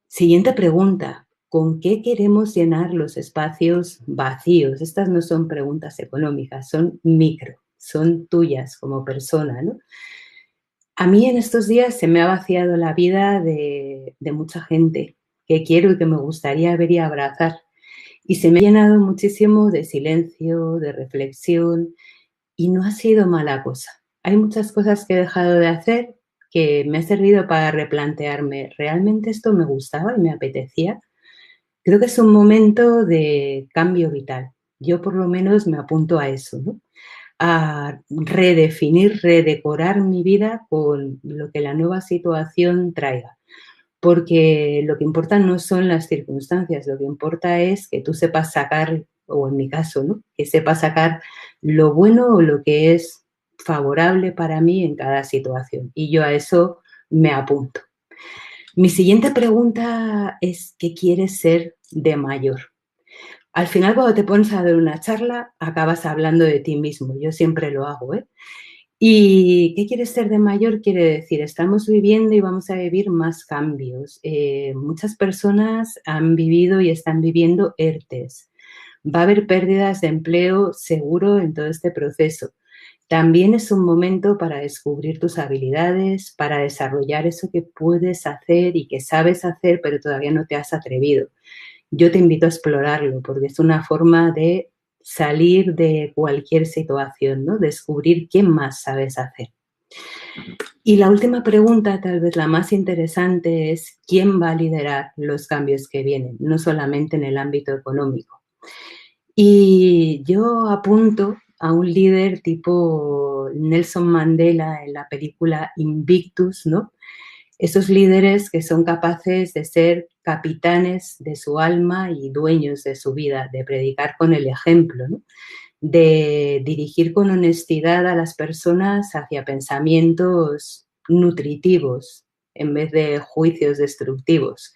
Siguiente pregunta. ¿Con qué queremos llenar los espacios vacíos? Estas no son preguntas económicas, son micro, son tuyas como persona, ¿no? A mí en estos días se me ha vaciado la vida de mucha gente que quiero y que me gustaría ver y abrazar. Y se me ha llenado muchísimo de silencio, de reflexión, y no ha sido mala cosa. Hay muchas cosas que he dejado de hacer que me ha servido para replantearme, ¿realmente esto me gustaba y me apetecía? Creo que es un momento de cambio vital. Yo por lo menos me apunto a eso, ¿no? A redefinir, redecorar mi vida con lo que la nueva situación traiga. Porque lo que importa no son las circunstancias, lo que importa es que tú sepas sacar, o en mi caso, ¿no? Que sepas sacar lo bueno o lo que es favorable para mí en cada situación. Y yo a eso me apunto. Mi siguiente pregunta es, ¿qué quieres ser de mayor? Al final, cuando te pones a dar una charla, acabas hablando de ti mismo. Yo siempre lo hago, ¿eh? ¿Y qué quieres ser de mayor? Quiere decir, estamos viviendo y vamos a vivir más cambios. Muchas personas han vivido y están viviendo ERTES. Va a haber pérdidas de empleo seguro en todo este proceso. También es un momento para descubrir tus habilidades, para desarrollar eso que puedes hacer y que sabes hacer, pero todavía no te has atrevido. Yo te invito a explorarlo porque es una forma de salir de cualquier situación, ¿no? Descubrir qué más sabes hacer. Y la última pregunta, tal vez la más interesante, es ¿quién va a liderar los cambios que vienen? No solamente en el ámbito económico. Y yo apunto a un líder tipo Nelson Mandela en la película Invictus, ¿no? Esos líderes que son capaces de ser capitanes de su alma y dueños de su vida, de predicar con el ejemplo, ¿no? De dirigir con honestidad a las personas hacia pensamientos nutritivos en vez de juicios destructivos.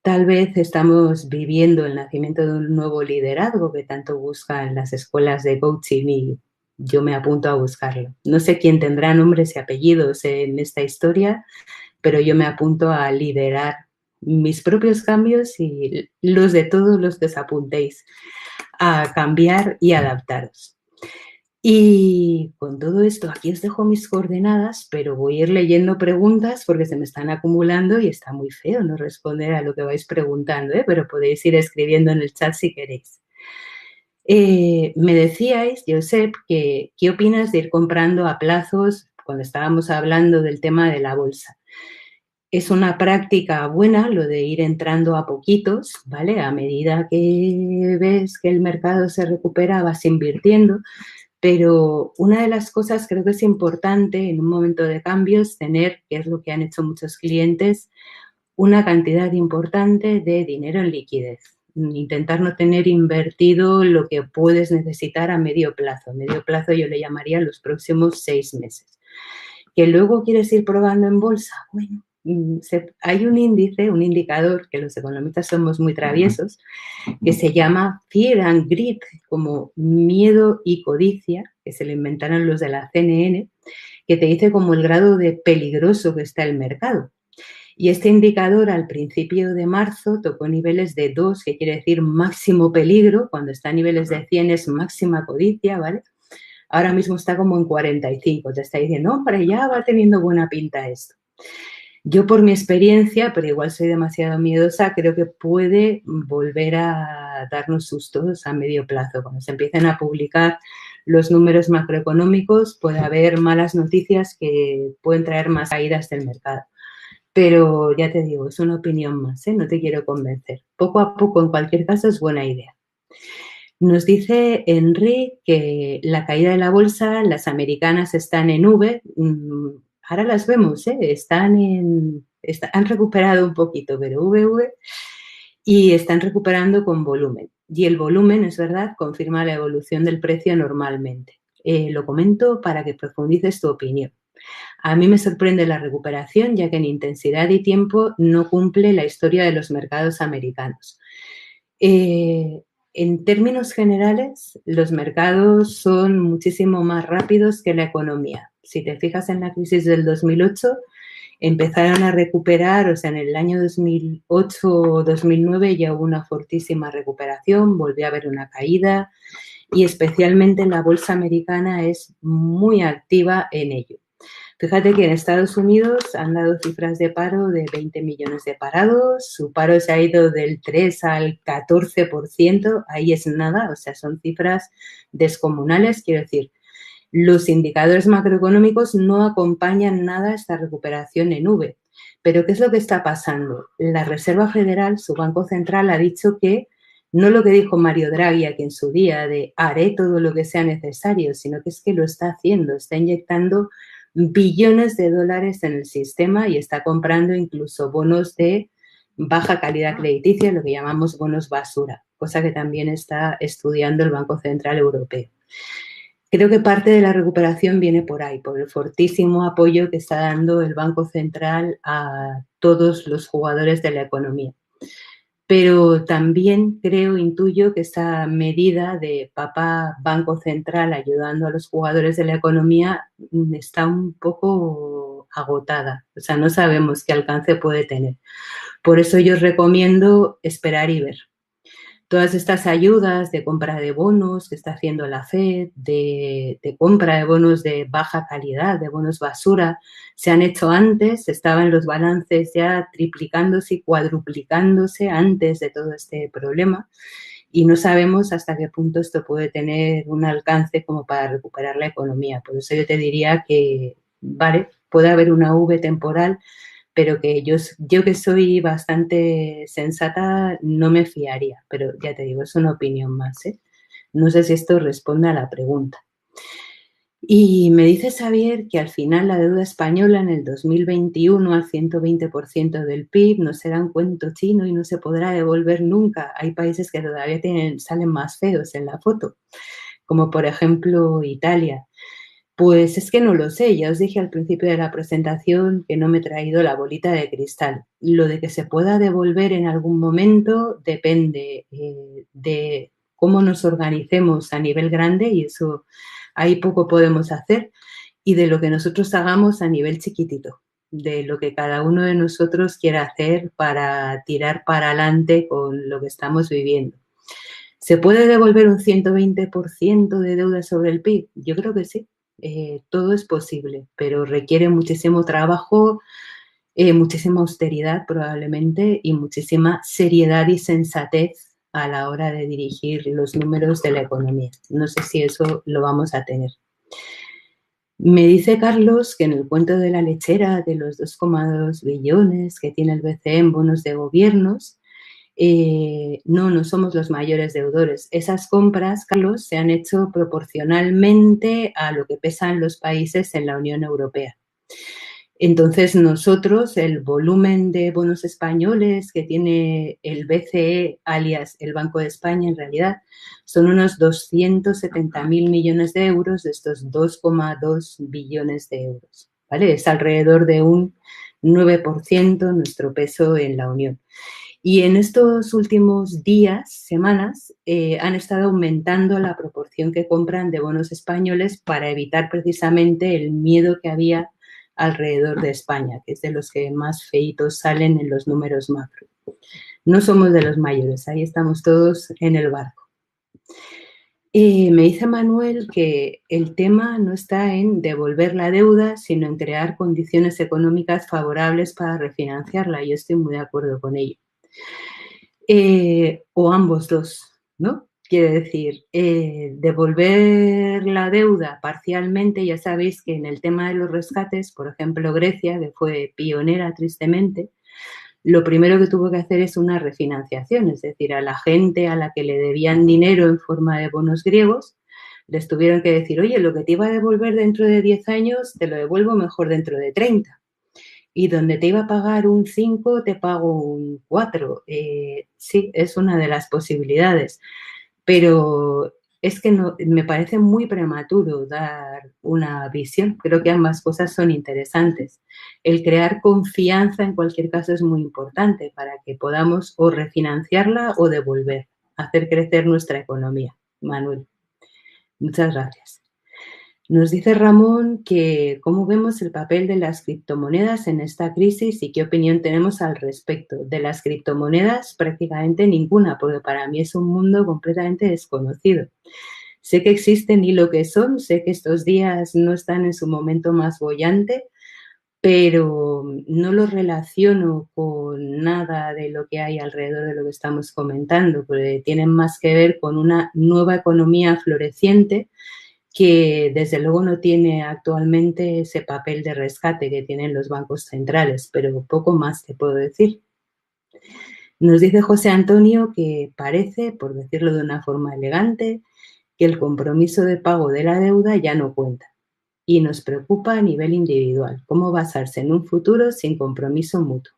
Tal vez estamos viviendo el nacimiento de un nuevo liderazgo que tanto buscan las escuelas de coaching y yo me apunto a buscarlo. No sé quién tendrá nombres y apellidos en esta historia, pero yo me apunto a liderar mis propios cambios y los de todos los que os apuntéis a cambiar y adaptaros. Y con todo esto, aquí os dejo mis coordenadas, pero voy a ir leyendo preguntas porque se me están acumulando y está muy feo no responder a lo que vais preguntando, ¿eh? Pero podéis ir escribiendo en el chat si queréis. Me decíais, Josep, que ¿qué opinas de ir comprando a plazos cuando estábamos hablando del tema de la bolsa? Es una práctica buena lo de ir entrando a poquitos, ¿vale? A medida que ves que el mercado se recupera, vas invirtiendo, pero una de las cosas creo que es importante en un momento de cambios tener, que es lo que han hecho muchos clientes, una cantidad importante de dinero en liquidez. Intentar no tener invertido lo que puedes necesitar a medio plazo. A medio plazo yo le llamaría los próximos 6 meses. ¿Que luego quieres ir probando en bolsa? Bueno, hay un índice, un indicador, que los economistas somos muy traviesos, que se llama Fear and Greed, como miedo y codicia, que se lo inventaron los de la CNN, que te dice como el grado de peligroso que está el mercado. Y este indicador al principio de marzo tocó niveles de 2, que quiere decir máximo peligro, cuando está a niveles de 100 es máxima codicia, ¿vale? Ahora mismo está como en 45, te está diciendo, hombre, ya va teniendo buena pinta esto. Yo por mi experiencia, pero igual soy demasiado miedosa, creo que puede volver a darnos sustos a medio plazo. Cuando se empiecen a publicar los números macroeconómicos, puede haber malas noticias que pueden traer más caídas del mercado. Pero ya te digo, es una opinión más, ¿eh? No te quiero convencer. Poco a poco, en cualquier caso, es buena idea. Nos dice Enrique que la caída de la bolsa, las americanas están en V. Ahora las vemos, ¿eh? Han recuperado un poquito, pero VV, y están recuperando con volumen. Y el volumen, es verdad, confirma la evolución del precio normalmente. Lo comento para que profundices tu opinión. A mí me sorprende la recuperación, ya que en intensidad y tiempo no cumple la historia de los mercados americanos. En términos generales, los mercados son muchísimo más rápidos que la economía. Si te fijas en la crisis del 2008, empezaron a recuperar, o sea, en el año 2008 o 2009 ya hubo una fortísima recuperación, volvió a haber una caída y especialmente la bolsa americana es muy activa en ello. Fíjate que en Estados Unidos han dado cifras de paro de 20 millones de parados, su paro se ha ido del 3 al 14%, ahí es nada, o sea, son cifras descomunales, quiero decir, Los indicadores macroeconómicos no acompañan nada a esta recuperación en V. Pero ¿qué es lo que está pasando? La Reserva Federal, su Banco Central, ha dicho que no lo que dijo Mario Draghi aquí en su día de haré todo lo que sea necesario, sino que es que lo está haciendo, está inyectando billones de dólares en el sistema y está comprando incluso bonos de baja calidad crediticia, lo que llamamos bonos basura, cosa que también está estudiando el Banco Central Europeo. Creo que parte de la recuperación viene por ahí, por el fortísimo apoyo que está dando el Banco Central a todos los jugadores de la economía. Pero también creo, intuyo que esa medida de papá Banco Central ayudando a los jugadores de la economía está un poco agotada. O sea, no sabemos qué alcance puede tener. Por eso yo os recomiendo esperar y ver. Todas estas ayudas de compra de bonos que está haciendo la FED, de compra de bonos de baja calidad, de bonos basura, se han hecho antes, estaban los balances ya triplicándose y cuadruplicándose antes de todo este problema y no sabemos hasta qué punto esto puede tener un alcance como para recuperar la economía. Por eso yo te diría que, vale, puede haber una V temporal, pero que yo que soy bastante sensata no me fiaría, pero ya te digo, es una opinión más, ¿eh? No sé si esto responde a la pregunta. Y me dice Xavier que al final la deuda española en el 2021 al 120% del PIB no será un cuento chino y no se podrá devolver nunca. Hay países que todavía salen más feos en la foto, como por ejemplo Italia. Pues es que no lo sé, ya os dije al principio de la presentación que no me he traído la bolita de cristal. Lo de que se pueda devolver en algún momento depende de cómo nos organicemos a nivel grande y eso ahí poco podemos hacer y de lo que nosotros hagamos a nivel chiquitito, de lo que cada uno de nosotros quiera hacer para tirar para adelante con lo que estamos viviendo. ¿Se puede devolver un 120% de deuda sobre el PIB? Yo creo que sí. Todo es posible, pero requiere muchísimo trabajo, muchísima austeridad probablemente y muchísima seriedad y sensatez a la hora de dirigir los números de la economía. No sé si eso lo vamos a tener. Me dice Carlos que en el cuento de la lechera de los 2,2 billones que tiene el BCE en bonos de gobiernos, no somos los mayores deudores. Esas compras, Carlos, se han hecho proporcionalmente a lo que pesan los países en la Unión Europea. Entonces, nosotros, el volumen de bonos españoles que tiene el BCE, alias el Banco de España, en realidad, son unos 270.000 millones de euros de estos 2,2 billones de euros. ¿Vale? Es alrededor de un 9% nuestro peso en la Unión. Y en estos últimos días, semanas, han estado aumentando la proporción que compran de bonos españoles para evitar precisamente el miedo que había alrededor de España, que es de los que más feitos salen en los números macro. No somos de los mayores, ahí estamos todos en el barco. Me dice Manuel que el tema no está en devolver la deuda, sino en crear condiciones económicas favorables para refinanciarla. Yo estoy muy de acuerdo con ello. O ambos dos, ¿no? Quiere decir, devolver la deuda parcialmente, ya sabéis que en el tema de los rescates, por ejemplo, Grecia, que fue pionera tristemente, lo primero que tuvo que hacer es una refinanciación, es decir, a la gente a la que le debían dinero en forma de bonos griegos, les tuvieron que decir, oye, lo que te iba a devolver dentro de 10 años, te lo devuelvo mejor dentro de 30. Y donde te iba a pagar un 5, te pago un 4. Sí, es una de las posibilidades. Pero es que no, me parece muy prematuro dar una visión. Creo que ambas cosas son interesantes. El crear confianza en cualquier caso es muy importante para que podamos o refinanciarla o devolver, hacer crecer nuestra economía. Manuel, muchas gracias. Nos dice Ramón que cómo vemos el papel de las criptomonedas en esta crisis y qué opinión tenemos al respecto. De las criptomonedas prácticamente ninguna, porque para mí es un mundo completamente desconocido. Sé que existen y lo que son, sé que estos días no están en su momento más boyante, pero no lo relaciono con nada de lo que hay alrededor de lo que estamos comentando, porque tienen más que ver con una nueva economía floreciente que desde luego no tiene actualmente ese papel de rescate que tienen los bancos centrales, pero poco más te puedo decir. Nos dice José Antonio que parece, por decirlo de una forma elegante, que el compromiso de pago de la deuda ya no cuenta y nos preocupa a nivel individual cómo basarse en un futuro sin compromiso mutuo.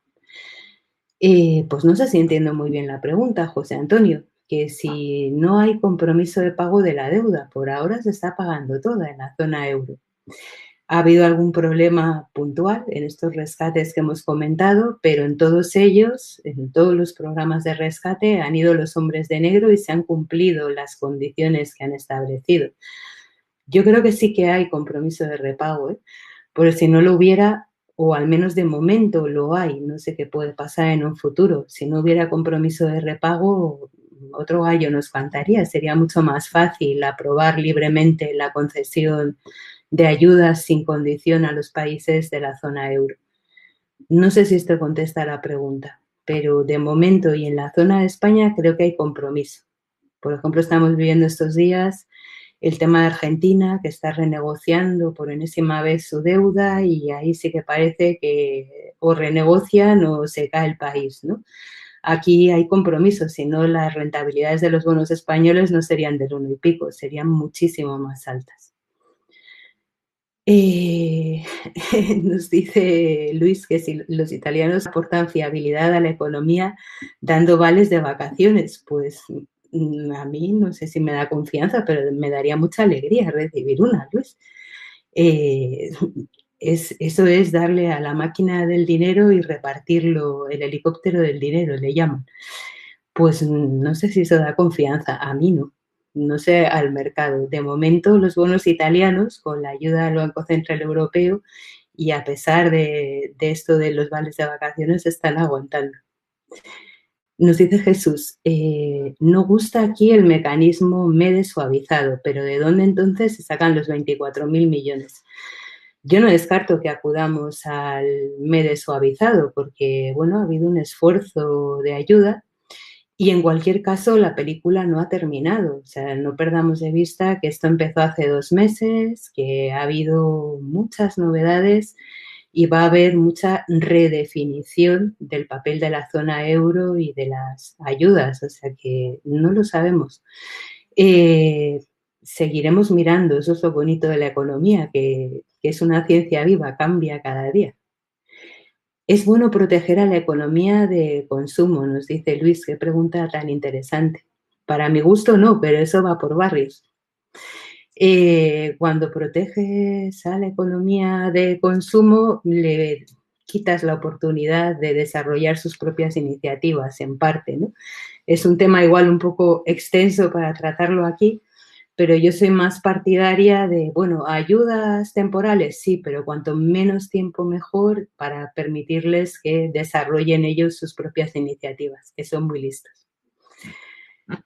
Pues no sé si entiendo muy bien la pregunta, José Antonio, que si no hay compromiso de pago de la deuda, por ahora se está pagando toda en la zona euro. Ha habido algún problema puntual en estos rescates que hemos comentado, pero en todos ellos, en todos los programas de rescate, han ido los hombres de negro y se han cumplido las condiciones que han establecido. Yo creo que sí que hay compromiso de repago, ¿eh? Porque si no lo hubiera, o al menos de momento lo hay, no sé qué puede pasar en un futuro. Si no hubiera compromiso de repago, otro gallo nos cantaría. Sería mucho más fácil aprobar libremente la concesión de ayudas sin condición a los países de la zona euro. No sé si esto contesta la pregunta, pero de momento y en la zona de España creo que hay compromiso. Por ejemplo, estamos viviendo estos días el tema de Argentina, que está renegociando por enésima vez su deuda y ahí sí que parece que o renegocian o se cae el país, ¿no? Aquí hay compromisos, si no las rentabilidades de los bonos españoles no serían del 1 y pico, serían muchísimo más altas. Nos dice Luis que si los italianos aportan fiabilidad a la economía dando vales de vacaciones, pues a mí no sé si me da confianza, pero me daría mucha alegría recibir una, Luis. Eh, eso es darle a la máquina del dinero y repartirlo, el helicóptero del dinero, le llaman. Pues no sé si eso da confianza, a mí no. No sé al mercado. De momento, los bonos italianos, con la ayuda del Banco Central Europeo y a pesar de esto de los vales de vacaciones, están aguantando. Nos dice Jesús, no gusta aquí el mecanismo MEDE suavizado, pero ¿de dónde entonces se sacan los 24.000 millones? Yo no descarto que acudamos al MEDE suavizado porque, bueno, ha habido un esfuerzo de ayuda y en cualquier caso la película no ha terminado. O sea, no perdamos de vista que esto empezó hace 2 meses, que ha habido muchas novedades y va a haber mucha redefinición del papel de la zona euro y de las ayudas, o sea que no lo sabemos. Seguiremos mirando, eso es lo bonito de la economía, que es una ciencia viva, cambia cada día. Es bueno proteger a la economía de consumo, nos dice Luis, qué pregunta tan interesante. Para mi gusto no, pero eso va por barrios. Cuando proteges a la economía de consumo, le quitas la oportunidad de desarrollar sus propias iniciativas, en parte, ¿no? Es un tema igual un poco extenso para tratarlo aquí, pero yo soy más partidaria de, bueno, ayudas temporales, sí, pero cuanto menos tiempo mejor para permitirles que desarrollen ellos sus propias iniciativas, que son muy listos.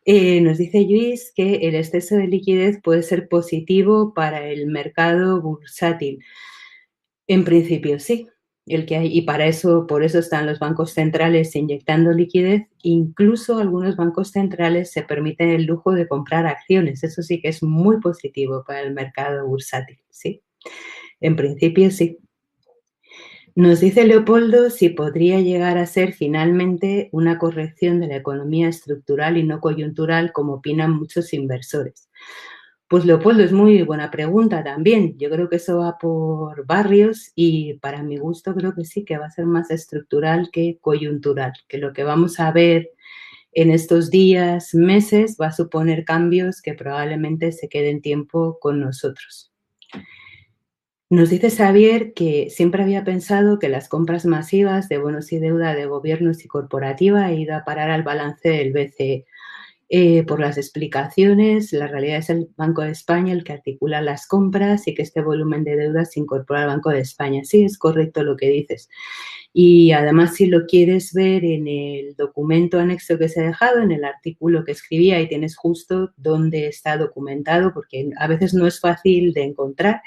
Nos dice Luis que el exceso de liquidez puede ser positivo para el mercado bursátil. En principio sí, el que hay, y para eso, por eso están los bancos centrales inyectando liquidez. Incluso algunos bancos centrales se permiten el lujo de comprar acciones. Eso sí que es muy positivo para el mercado bursátil, ¿sí? En principio sí. Nos dice Leopoldo si podría llegar a ser finalmente una corrección de la economía estructural y no coyuntural, como opinan muchos inversores. Pues Leopoldo, es muy buena pregunta también. Yo creo que eso va por barrios y para mi gusto creo que sí, que va a ser más estructural que coyuntural, que lo que vamos a ver en estos días, meses, va a suponer cambios que probablemente se queden tiempo con nosotros. Nos dice Xavier que siempre había pensado que las compras masivas de bonos y deuda de gobiernos y corporativa han ido a parar al balance del BCE. Por las explicaciones, la realidad es el Banco de España el que articula las compras y que este volumen de deuda se incorpora al Banco de España. Sí, es correcto lo que dices. Y además, si lo quieres ver en el documento anexo que se ha dejado, en el artículo que escribí, ahí tienes justo dónde está documentado, porque a veces no es fácil de encontrar.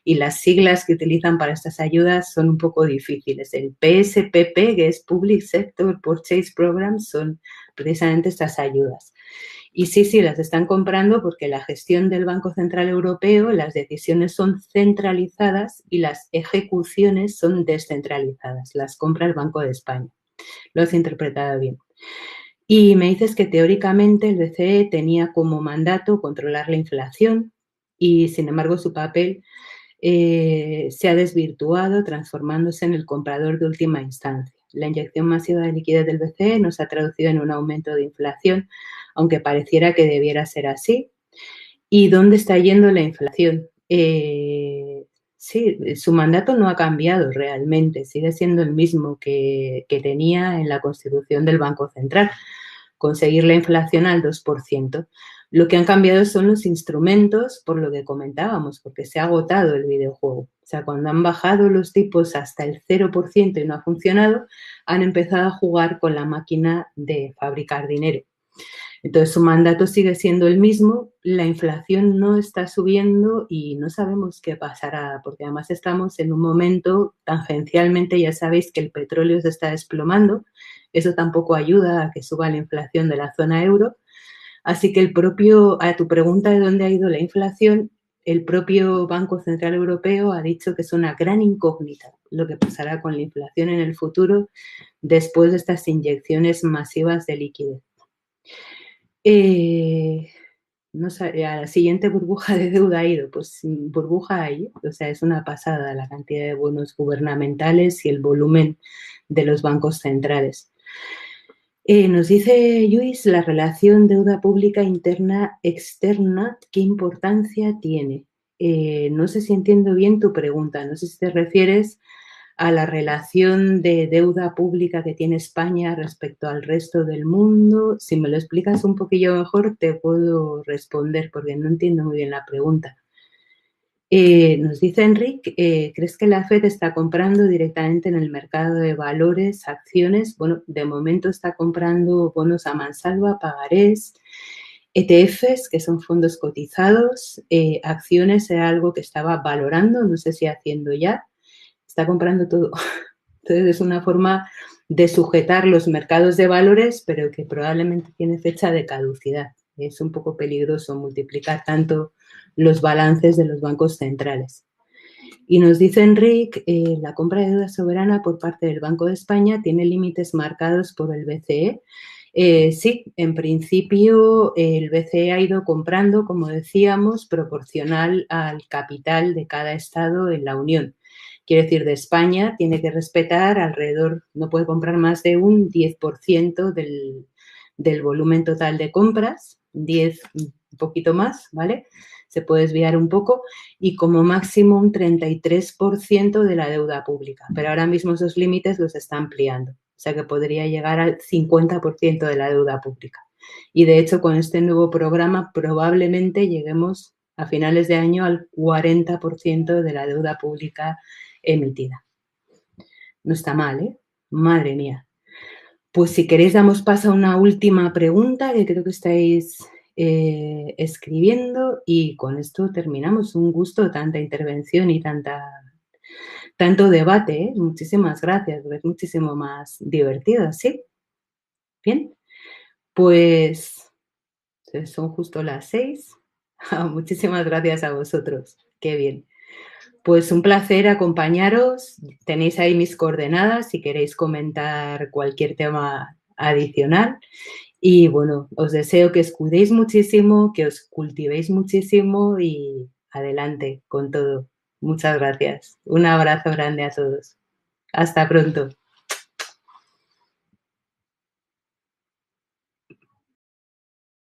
y las siglas que utilizan para estas ayudas son un poco difíciles. El PSPP, que es Public Sector Purchase Program, son precisamente estas ayudas. Y sí, las están comprando porque la gestión del Banco Central Europeo, las decisiones son centralizadas y las ejecuciones son descentralizadas. Las compra el Banco de España. Lo has interpretado bien. Y me dices que teóricamente el BCE tenía como mandato controlar la inflación y, sin embargo, su papel se ha desvirtuado transformándose en el comprador de última instancia. La inyección masiva de liquidez del BCE nos ha traducido en un aumento de inflación, aunque pareciera que debiera ser así. ¿Y dónde está yendo la inflación? Sí, su mandato no ha cambiado realmente, sigue siendo el mismo que tenía en la constitución del Banco Central, conseguir la inflación al 2%. Lo que han cambiado son los instrumentos, por lo que comentábamos, porque se ha agotado el videojuego. O sea, cuando han bajado los tipos hasta el 0% y no ha funcionado, han empezado a jugar con la máquina de fabricar dinero. Entonces, su mandato sigue siendo el mismo, la inflación no está subiendo y no sabemos qué pasará, porque además estamos en un momento, tangencialmente, ya sabéis que el petróleo se está desplomando, eso tampoco ayuda a que suba la inflación de la zona euro. Así que a tu pregunta de dónde ha ido la inflación, el propio Banco Central Europeo ha dicho que es una gran incógnita lo que pasará con la inflación en el futuro después de estas inyecciones masivas de liquidez. No sé, a la siguiente burbuja de deuda ha ido, pues burbuja hay, o sea, es una pasada la cantidad de bonos gubernamentales y el volumen de los bancos centrales. Nos dice Luis, la relación deuda pública interna-externa, ¿qué importancia tiene? No sé si entiendo bien tu pregunta, no sé si te refieres a la relación de deuda pública que tiene España respecto al resto del mundo. Si me lo explicas un poquillo mejor, te puedo responder porque no entiendo muy bien la pregunta. Nos dice Enrique, ¿crees que la FED está comprando directamente en el mercado de valores, acciones? Bueno, de momento está comprando bonos a mansalva, pagarés, ETFs, que son fondos cotizados, acciones era algo que estaba valorando, no sé si haciendo ya, está comprando todo. Entonces, es una forma de sujetar los mercados de valores, pero que probablemente tiene fecha de caducidad. Es un poco peligroso multiplicar tanto los balances de los bancos centrales. Y nos dice Enrique, la compra de deuda soberana por parte del Banco de España tiene límites marcados por el BCE. Sí, en principio el BCE ha ido comprando, como decíamos, proporcional al capital de cada estado en la Unión. Quiere decir, de España tiene que respetar alrededor, no puede comprar más de un 10% del volumen total de compras, 10, un poquito más, ¿vale? Se puede desviar un poco y como máximo un 33% de la deuda pública. Pero ahora mismo esos límites los está ampliando. O sea que podría llegar al 50% de la deuda pública. Y de hecho, con este nuevo programa probablemente lleguemos a finales de año al 40% de la deuda pública emitida. No está mal, ¿eh? Madre mía. Pues si queréis damos paso a una última pregunta que creo que estáis escribiendo y con esto terminamos. Un gusto, tanta intervención y tanto debate, ¿eh? Muchísimas gracias, es muchísimo más divertido, ¿sí? Bien, pues son justo las 6. Muchísimas gracias a vosotros, qué bien. Pues un placer acompañaros. Tenéis ahí mis coordenadas si queréis comentar cualquier tema adicional. Y bueno, os deseo que os cuidéis muchísimo, que os cultivéis muchísimo y adelante con todo. Muchas gracias. Un abrazo grande a todos. Hasta pronto.